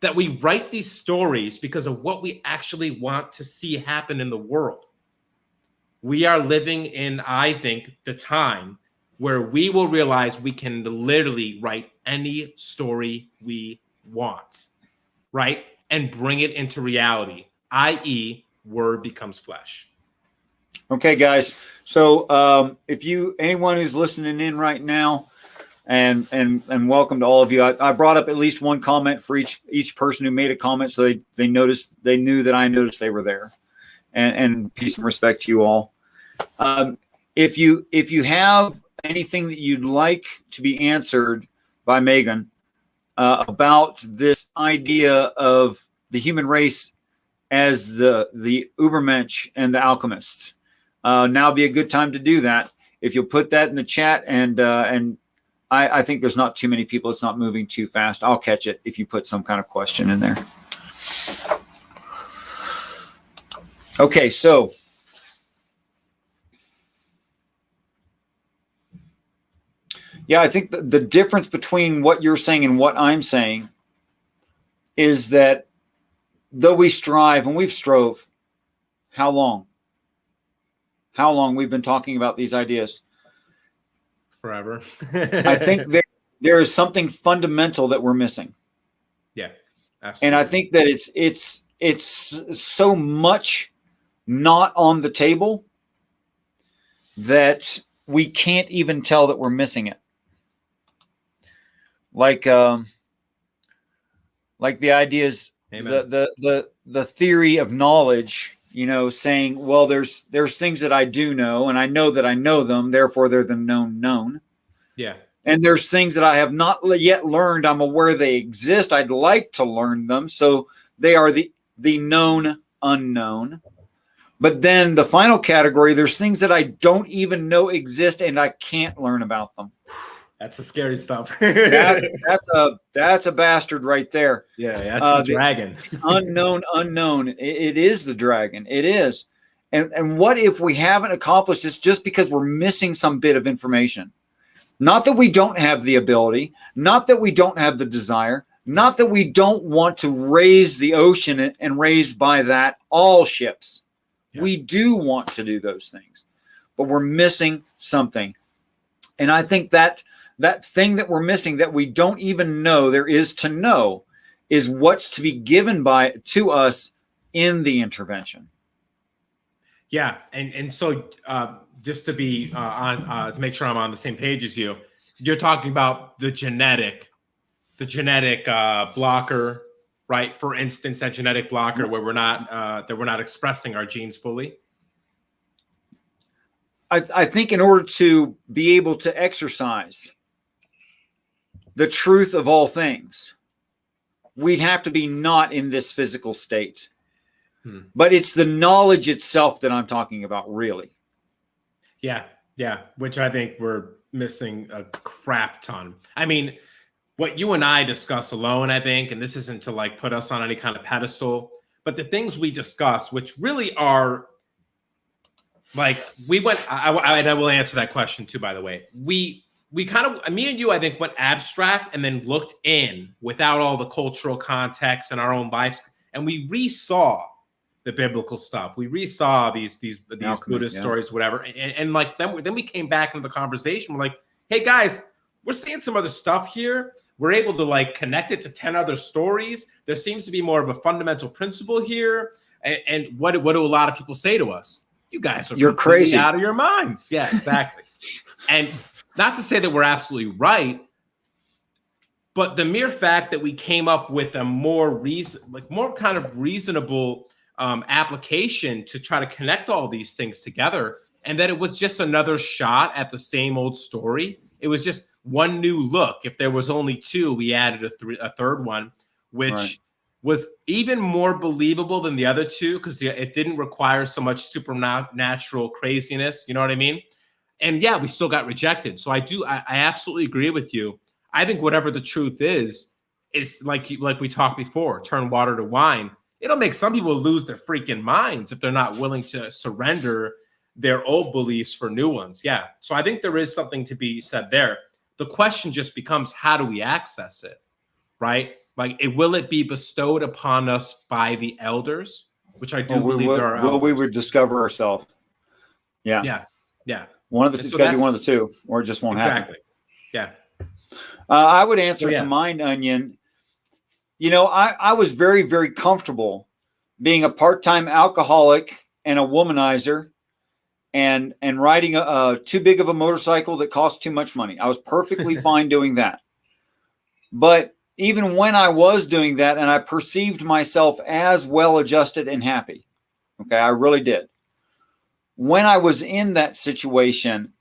that we write these stories because of what we actually want to see happen in the world. We are living in, I think, the time where we will realize we can literally write any story we want, right? And bring it into reality, i.e., word becomes flesh.
Okay, guys. So anyone who's listening in right now, and welcome to all of you. I brought up at least one comment for each person who made a comment, so they knew that I noticed they were there, and peace and respect to you all. If you have anything that you'd like to be answered by Meagon about this idea of the human race as the Ubermensch and the alchemists, now be a good time to do that. If you'll put that in the chat, and I think there's not too many people. It's not moving too fast. I'll catch it if you put some kind of question in there. Okay, so yeah, I think the difference between what you're saying and what I'm saying is that though we strive, and we've strove, how long? How long we've been talking about these ideas?
Forever.
I think there is something fundamental that we're missing.
Yeah, absolutely.
And I think that it's so much not on the table that we can't even tell that we're missing it. Like the ideas, the theory of knowledge, saying, well, there's things that I do know, and I know that I know them, therefore they're the known.
Yeah.
And there's things that I have not yet learned. I'm aware they exist. I'd like to learn them. So they are the known unknown. But then the final category, there's things that I don't even know exist, and I can't learn about them.
That's the scary stuff.
That's a bastard right there.
Yeah, that's the dragon.
unknown. It is the dragon. It is. And what if we haven't accomplished this just because we're missing some bit of information? Not that we don't have the ability, not that we don't have the desire, not that we don't want to raise the ocean and raise by that all ships. Yeah. We do want to do those things, but we're missing something. And I think that thing that we're missing, that we don't even know there is to know, is what's to be given to us in the intervention.
Yeah, and so just to be to make sure I'm on the same page as you, you're talking about the genetic blocker, right? For instance, that genetic blocker where we're not expressing our genes fully.
I think in order to be able to exercise the truth of all things, we'd have to be not in this physical state. But it's the knowledge itself that I'm talking about, really.
Yeah, which I think we're missing a crap ton. I mean, what you and I discuss alone, I think, and this isn't to like put us on any kind of pedestal, but the things we discuss, which really are like, I will answer that question too, by the way. We kind of, me and you, I think, went abstract and then looked in without all the cultural context and our own lives, and we resaw the biblical stuff. We resaw these Buddhist stories, whatever. And like then we came back into the conversation. We're like, hey guys, we're seeing some other stuff here. We're able to like connect it to 10 other stories. There seems to be more of a fundamental principle here. And what do a lot of people say to us? You guys are crazy, out of your minds. Yeah, exactly. And not to say that we're absolutely right, but the mere fact that we came up with a more kind of reasonable application to try to connect all these things together, and that it was just another shot at the same old story. It was just, one new look. If there was only two, we added a third one, which was even more believable than the other two because it didn't require so much supernatural craziness. You know what I mean? And yeah, we still got rejected. So I absolutely agree with you. I think whatever the truth is like we talked before, turn water to wine. It'll make some people lose their freaking minds if they're not willing to surrender their old beliefs for new ones. Yeah. So I think there is something to be said there. The question just becomes, how do we access it? Right? Like, will it be bestowed upon us by the elders? Which I do believe there are elders.
We would discover ourselves. Yeah.
Yeah. Yeah.
One of the, it's got to be one of the two, or it just won't happen.
Yeah.
I would answer to Mind Onion. You know, I was very, very comfortable being a part-time alcoholic and a womanizer and riding too big of a motorcycle that cost too much money. I was perfectly fine doing that. But even when I was doing that and I perceived myself as well-adjusted and happy, okay, I really did. When I was in that situation,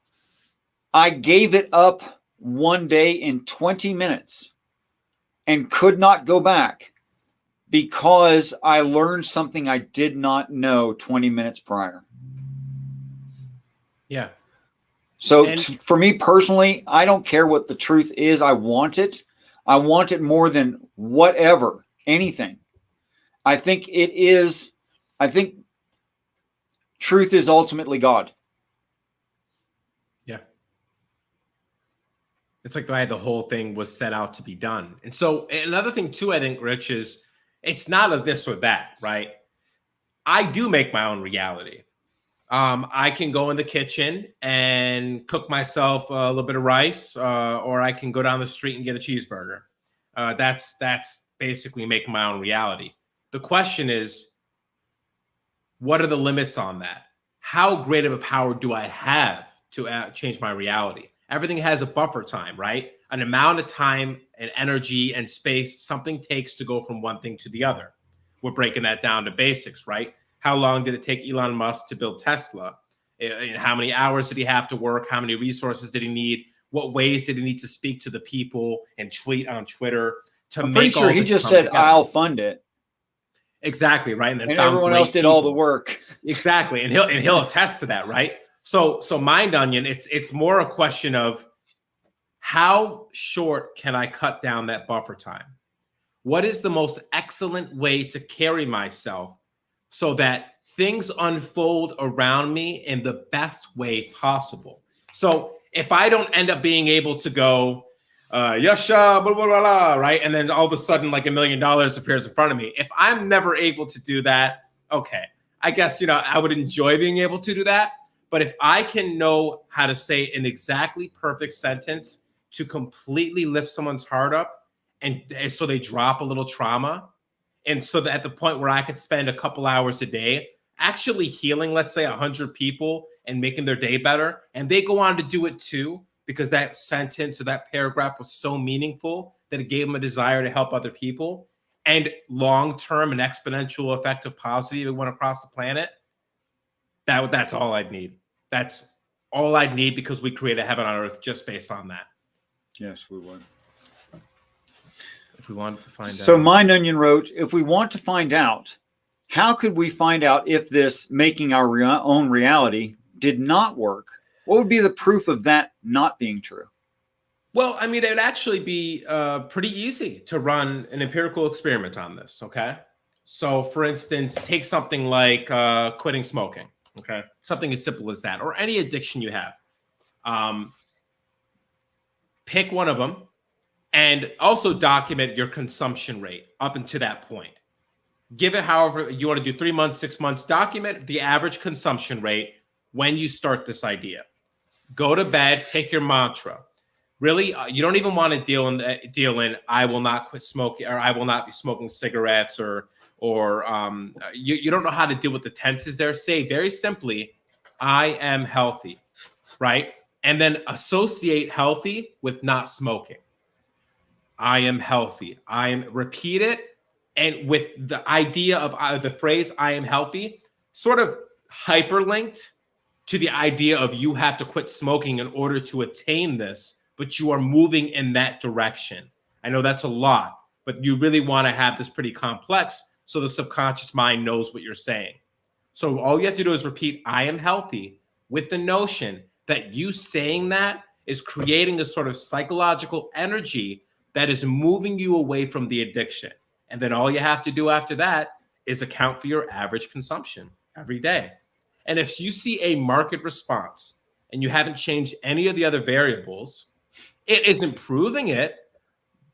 I gave it up one day in 20 minutes and could not go back because I learned something I did not know 20 minutes prior.
Yeah.
So for me personally, I don't care what the truth is. I want it. I want it more than whatever, anything. I think truth is ultimately God.
Yeah. It's like the whole thing was set out to be done. And so another thing too, I think, Rich, is it's not a this or that, right? I do make my own reality. I can go in the kitchen and cook myself a little bit of rice, or I can go down the street and get a cheeseburger. That's basically making my own reality. The question is, what are the limits on that? How great of a power do I have to change my reality? Everything has a buffer time, right? An amount of time and energy and space something takes to go from one thing to the other. We're breaking that down to basics, right? How long did it take Elon Musk to build Tesla? And how many hours did he have to work? How many resources did he need? What ways did he need to speak to the people and tweet on Twitter to
I'm
make
pretty sure
all
he
this
just
come
said,
together?
I'll fund it.
Exactly, right. And then
everyone else did all the work.
Exactly. And he'll attest to that, right? So Mind Onion, it's more a question of how short can I cut down that buffer time? What is the most excellent way to carry myself so that things unfold around me in the best way possible? So if I don't end up being able to go, yasha, blah, blah, blah, blah, right? And then all of a sudden, like $1 million appears in front of me. If I'm never able to do that, okay, I guess, I would enjoy being able to do that. But if I can know how to say an exactly perfect sentence to completely lift someone's heart up, and so they drop a little trauma, and so that at the point where I could spend a couple hours a day actually healing, let's say 100 people and making their day better, and they go on to do it too, because that sentence or that paragraph was so meaningful that it gave them a desire to help other people, and long-term and exponential effect of positivity that went across the planet, that's all I'd need. That's all I'd need, because we create a heaven on earth just based on that.
Yes, we would.
If we wanted to find out.
So Mind Onion wrote, if we want to find out, how could we find out if this making our own reality did not work? What would be the proof of that not being true?
Well, I mean, it would actually be pretty easy to run an empirical experiment on this, okay? So, for instance, take something like quitting smoking, okay? Something as simple as that, or any addiction you have. Pick one of them and also document your consumption rate up until that point. Give it however you want to do, 3 months, 6 months. Document the average consumption rate when you start this idea. Go to bed, pick your mantra. Really, you don't even want to deal in I will not quit smoking, or I will not be smoking cigarettes, or you don't know how to deal with the tenses there. Say very simply, I am healthy, right? And then associate healthy with not smoking. I am healthy. Repeat it, and with the idea of the phrase I am healthy sort of hyperlinked to the idea of you have to quit smoking in order to attain this but you are moving in that direction. I know that's a lot, but you really want to have this pretty complex so the subconscious mind knows what you're saying. So all you have to do is repeat, I am healthy, with the notion that you saying that is creating a sort of psychological energy that is moving you away from the addiction. And then all you have to do after that is account for your average consumption every day. And if you see a market response and you haven't changed any of the other variables, it is improving it,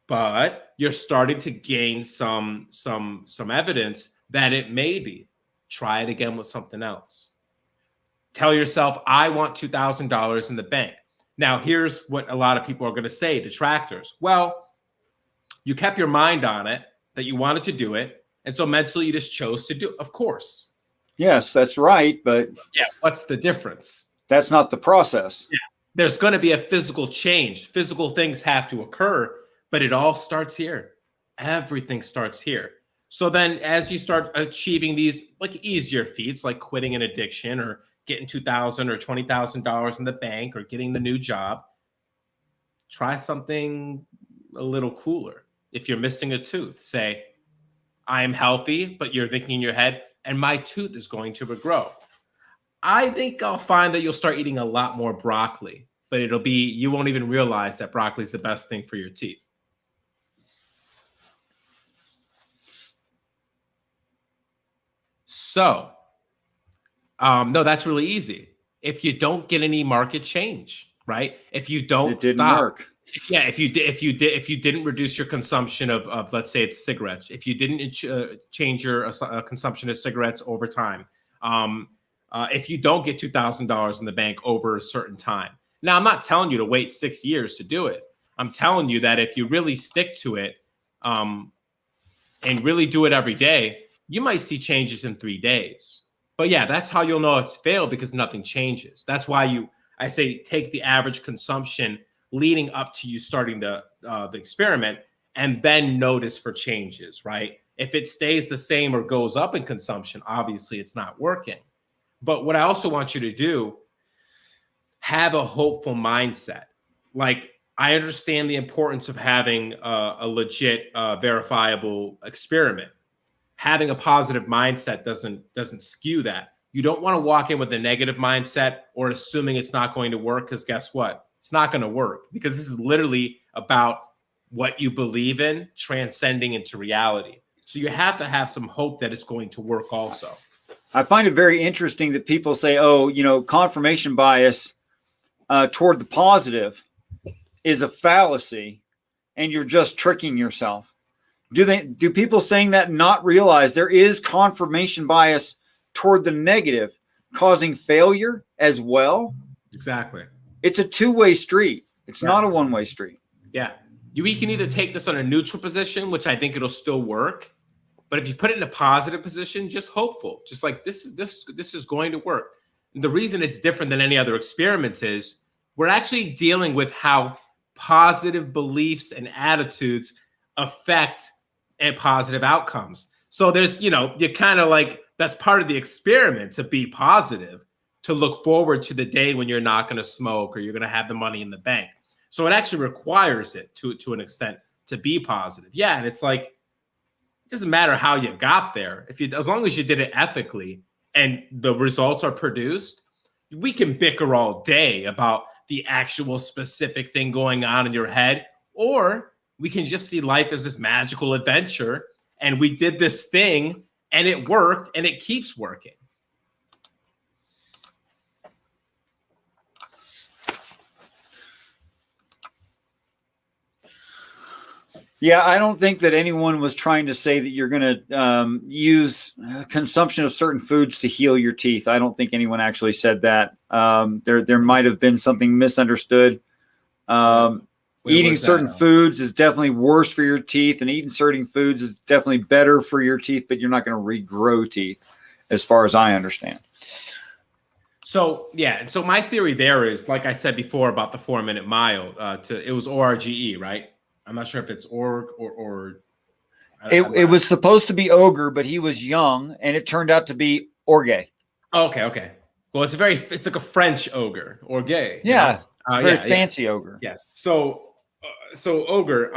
but you're starting to gain some evidence that it may be. Try it again with something else. Tell yourself, I want $2,000 in the bank. Now, here's what a lot of people are going to say, detractors. Well, you kept your mind on it, that you wanted to do it, and so mentally you just chose to do it. Of course.
Yes, that's right. But
yeah, what's the difference?
That's not the process.
Yeah. There's going to be a physical change. Physical things have to occur, but it all starts here. Everything starts here. So then as you start achieving these like easier feats, like quitting an addiction or getting $2,000 or $20,000 in the bank or getting the new job, try something a little cooler. If you're missing a tooth, say, I am healthy, but you're thinking in your head, and my tooth is going to regrow. I think I'll find that you'll start eating a lot more broccoli, but you won't even realize that broccoli is the best thing for your teeth. So, no, that's really easy. If you don't get any market change, right? If you don't
it didn't
stop,
work.
Yeah, if you didn't reduce your consumption of let's say it's cigarettes, if you didn't change your consumption of cigarettes over time, if you don't get $2,000 in the bank over a certain time. Now, I'm not telling you to wait 6 years to do it. I'm telling you that if you really stick to it, and really do it every day, you might see changes in 3 days. But yeah, that's how you'll know it's failed, because nothing changes. That's why I say take the average consumption leading up to you starting the experiment, and then notice for changes, right? If it stays the same or goes up in consumption, obviously it's not working. But what I also want you to do, have a hopeful mindset. Like, I understand the importance of having a legit, verifiable experiment. Having a positive mindset doesn't skew that. You don't want to walk in with a negative mindset or assuming it's not going to work, because guess what? It's not going to work, because this is literally about what you believe in transcending into reality. So you have to have some hope that it's going to work also.
I find it very interesting that people say, oh, confirmation bias toward the positive is a fallacy and you're just tricking yourself. Do people saying that not realize there is confirmation bias toward the negative causing failure as well?
Exactly.
It's a two-way street. It's not a one-way street.
Yeah. You can either take this on a neutral position, which I think it'll still work. But if you put it in a positive position, just hopeful, just like this is going to work. And the reason it's different than any other experiment is we're actually dealing with how positive beliefs and attitudes affect positive outcomes. So there's, you kind of like, that's part of the experiment, to be positive, to look forward to the day when you're not going to smoke or you're going to have the money in the bank. So it actually requires it to an extent to be positive. Yeah. And it's like, it doesn't matter how you got there. As long as you did it ethically and the results are produced, we can bicker all day about the actual specific thing going on in your head, or we can just see life as this magical adventure. And we did this thing and it worked and it keeps working.
Yeah, I don't think that anyone was trying to say that you're going to use consumption of certain foods to heal your teeth. I don't think anyone actually said that. There might have been something misunderstood. Eating certain foods is definitely worse for your teeth, and eating certain foods is definitely better for your teeth, but you're not going to regrow teeth, as far as I understand.
So, yeah. And so my theory there is, like I said before about the 4-minute mile, it was ORGE, right? I'm not sure if it's org or
it was supposed to be ogre, but he was young, and it turned out to be orge.
Okay. Well, it's like a French ogre, orge.
Yeah. It's a very
Yeah,
fancy ogre.
yes. So ogre.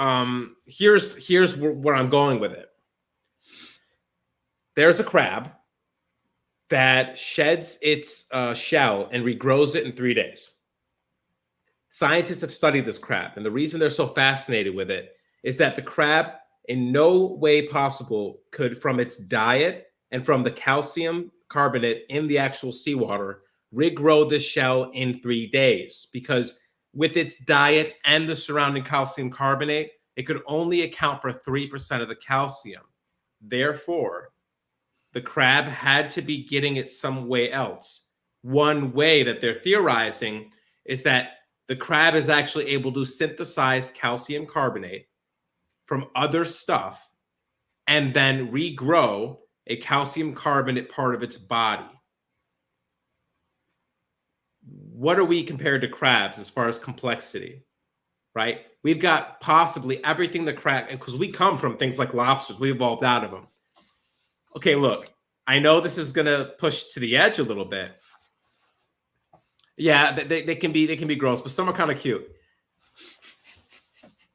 Here's where I'm going with it. There's a crab that sheds its shell and regrows it in 3 days. Scientists have studied this crab, and the reason they're so fascinated with it is that the crab, in no way possible, could, from its diet and from the calcium carbonate in the actual seawater, regrow the shell in 3 days, because with its diet and the surrounding calcium carbonate, it could only account for 3% of the calcium. Therefore, the crab had to be getting it some way else. One way that they're theorizing is that the crab is actually able to synthesize calcium carbonate from other stuff and then regrow a calcium carbonate part of its body. What are we compared to crabs as far as complexity, right? We've got possibly everything the crab, because we come from things like lobsters, we evolved out of them. Okay, look, I know this is going to push to the edge a little bit. Yeah, they can be gross, but some are kind of cute.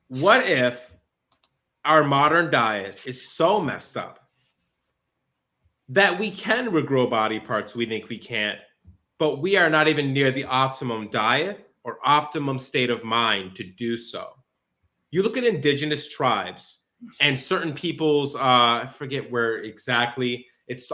What if our modern diet is so messed up that we can regrow body parts we think we can't, but we are not even near the optimum diet or optimum state of mind to do so? You look at indigenous tribes and certain people's, I forget where exactly,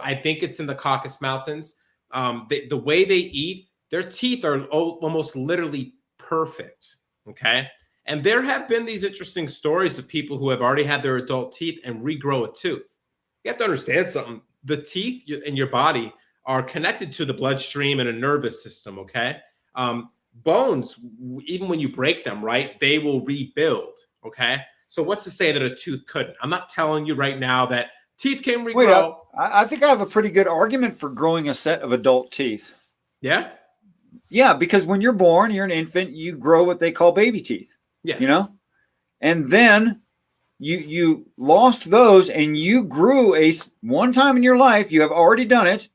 I think it's in the Caucasus Mountains. The way they eat, their teeth are almost literally perfect, okay? And there have been these interesting stories of people who have already had their adult teeth and regrow a tooth. You have to understand something. The teeth in your body are connected to the bloodstream and a nervous system, okay? Bones, even when you break them, right, they will rebuild, okay? So what's to say that a tooth couldn't? I'm not telling you right now that teeth can regrow.
Wait, I think I have a pretty good argument for growing a set of adult teeth.
Yeah?
Yeah, because when you're born, you're an infant, you grow what they call baby teeth.
Yeah.
You know? And then you lost those and you grew one time in your life, you have already done it.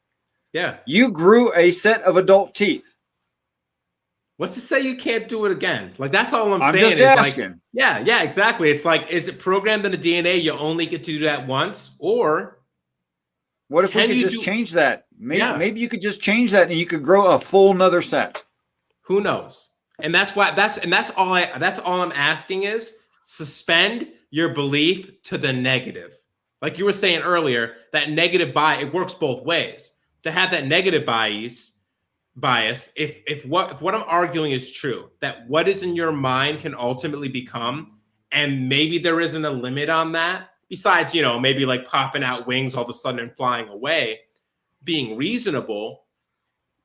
Yeah.
You grew a set of adult teeth.
What's to say you can't do it again? Like, that's all I'm saying.
Just
is
asking.
Like, yeah, exactly. It's like, is it programmed in the DNA? You only get to do that once, or
what if we could just change that? Maybe you could just change that and you could grow a full nother set.
Who knows? And that's why that's all I'm asking is suspend your belief to the negative. Like you were saying earlier, that negative bias, it works both ways. To have that negative bias, if what I'm arguing is true, that what is in your mind can ultimately become, and maybe there isn't a limit on that, besides, maybe like popping out wings all of a sudden and flying away, being reasonable.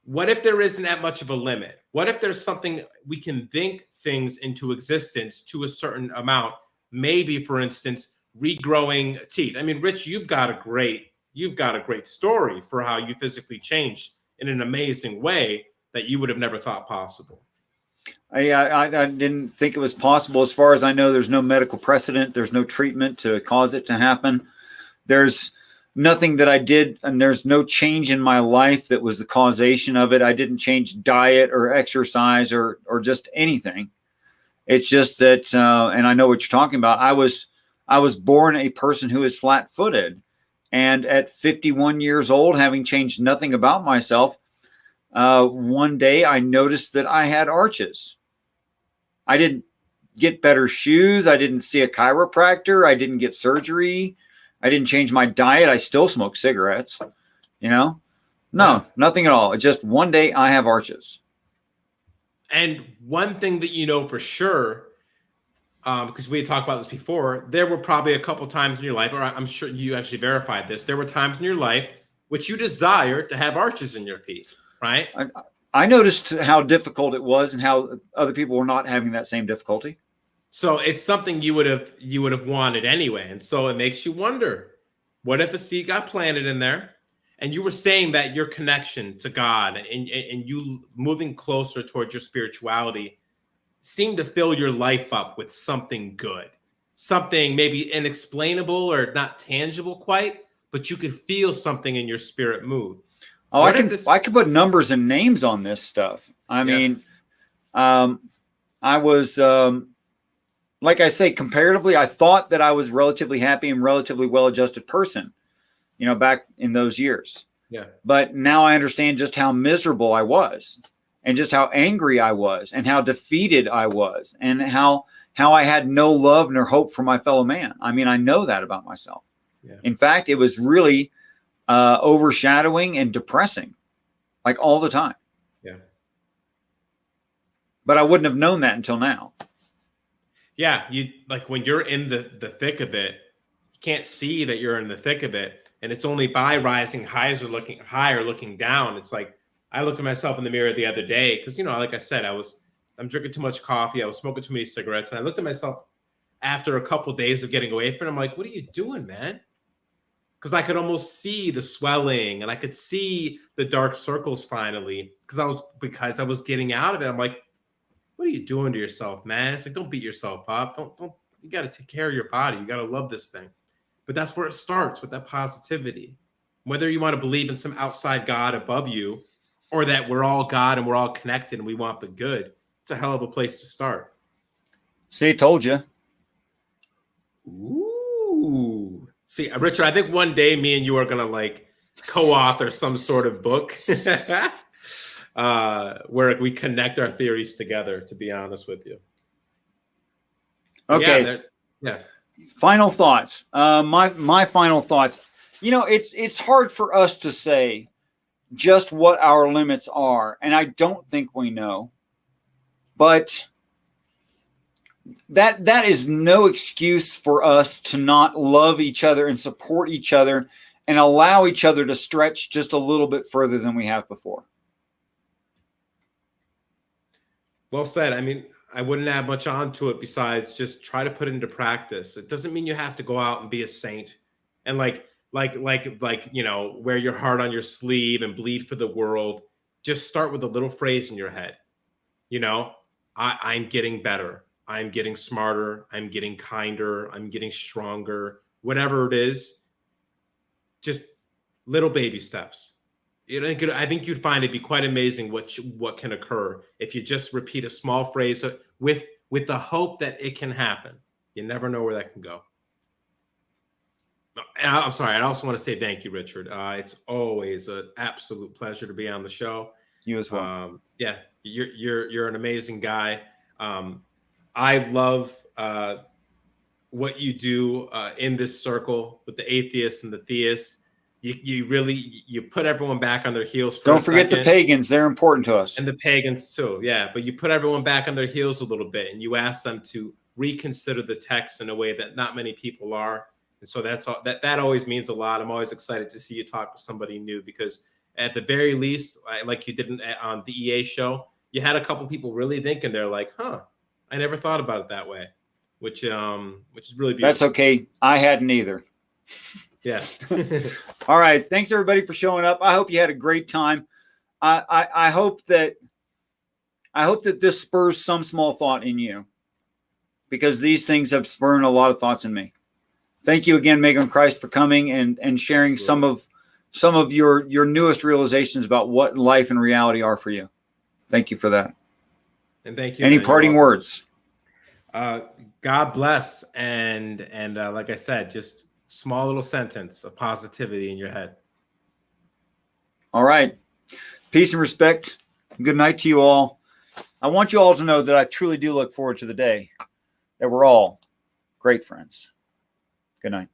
What if there isn't that much of a limit? What if there's something we can think things into existence to a certain amount? Maybe, for instance, regrowing teeth. I mean, Rich, you've got a great story for how you physically changed in an amazing way that you would have never thought possible.
I didn't think it was possible. As far as I know, there's no medical precedent. There's no treatment to cause it to happen. There's nothing that I did, and there's no change in my life that was the causation of it. I didn't change diet or exercise or just anything. It's just that, and I know what you're talking about. I was born a person who is flat-footed, and at 51 years old, having changed nothing about myself, one day I noticed that I had arches. I didn't get better shoes. I didn't see a chiropractor. I didn't get surgery. I didn't change my diet. I still smoke cigarettes, No, nothing at all. It's just one day I have arches.
And one thing that you know for sure, because we had talked about this before, there were probably a couple times in your life, or I'm sure you actually verified this, there were times in your life which you desired to have arches in your feet, right?
I noticed how difficult it was and how other people were not having that same difficulty.
So it's something you would have wanted anyway. And so it makes you wonder, what if a seed got planted in there? And you were saying that your connection to God and you moving closer towards your spirituality seemed to fill your life up with something good, something maybe inexplainable or not tangible quite, but you could feel something in your spirit move.
Oh, I can put numbers and names on this stuff. I mean, I was, like I say, comparatively, I thought that I was relatively happy and relatively well-adjusted person, back in those years.
Yeah.
But now I understand just how miserable I was, and just how angry I was, and how defeated I was, and how I had no love nor hope for my fellow man. I mean, I know that about myself.
Yeah.
In fact, it was really overshadowing and depressing, like all the time.
Yeah.
But I wouldn't have known that until now.
Yeah, you like when you're in the thick of it, you can't see that you're in the thick of it, and it's only by rising highs or looking high or looking down. It's like I looked at myself in the mirror the other day because like I said, I'm drinking too much coffee, I was smoking too many cigarettes, and I looked at myself after a couple of days of getting away from it. I'm like, what are you doing, man? Because I could almost see the swelling and I could see the dark circles finally because I was getting out of it. I'm like, what are you doing to yourself, man? It's like, don't beat yourself up. Don't, you got to take care of your body. You got to love this thing. But that's where it starts, with that positivity. Whether you want to believe in some outside God above you, or that we're all God and we're all connected and we want the good, it's a hell of a place to start.
See, I told you.
Ooh. See, Richard, I think one day me and you are going to like co-author some sort of book where we connect our theories together, to be honest with you.
Okay.
Yeah.
Final thoughts. My final thoughts. It's hard for us to say just what our limits are, and I don't think we know. But that is no excuse for us to not love each other and support each other and allow each other to stretch just a little bit further than we have before.
Well said. I mean, I wouldn't add much onto it besides just try to put it into practice. It doesn't mean you have to go out and be a saint and like wear your heart on your sleeve and bleed for the world. Just start with a little phrase in your head. I'm getting better. I'm getting smarter. I'm getting kinder. I'm getting stronger. Whatever it is, just little baby steps. I think you'd find it'd be quite amazing what can occur if you just repeat a small phrase with the hope that it can happen. You never know where that can go. And I'm sorry. I also want to say thank you, Richard. It's always an absolute pleasure to be on the show.
You as well.
Yeah, you're an amazing guy. I love what you do in this circle with the atheists and the theists. You really put everyone back on their heels.
Don't forget the pagans; they're important to us,
and the pagans too. Yeah, but you put everyone back on their heels a little bit, and you ask them to reconsider the text in a way that not many people are. And so that's all. That always means a lot. I'm always excited to see you talk to somebody new because, at the very least, like you did on the EA show, you had a couple people really thinking. They're like, "Huh, I never thought about it that way," which is really beautiful.
That's okay. I hadn't either.
Yeah.
All right. Thanks everybody for showing up. I hope you had a great time. I hope that this spurs some small thought in you, because these things have spurred a lot of thoughts in me. Thank you again, Meagon Christ, for coming and sharing some of your newest realizations about what life and reality are for you. Thank you for that.
And thank you.
Any parting words?
God bless. And like I said, just small little sentence of positivity in your head.
All right. Peace and respect. Good night to you all. I want you all to know that I truly do look forward to the day that we're all great friends. Good night.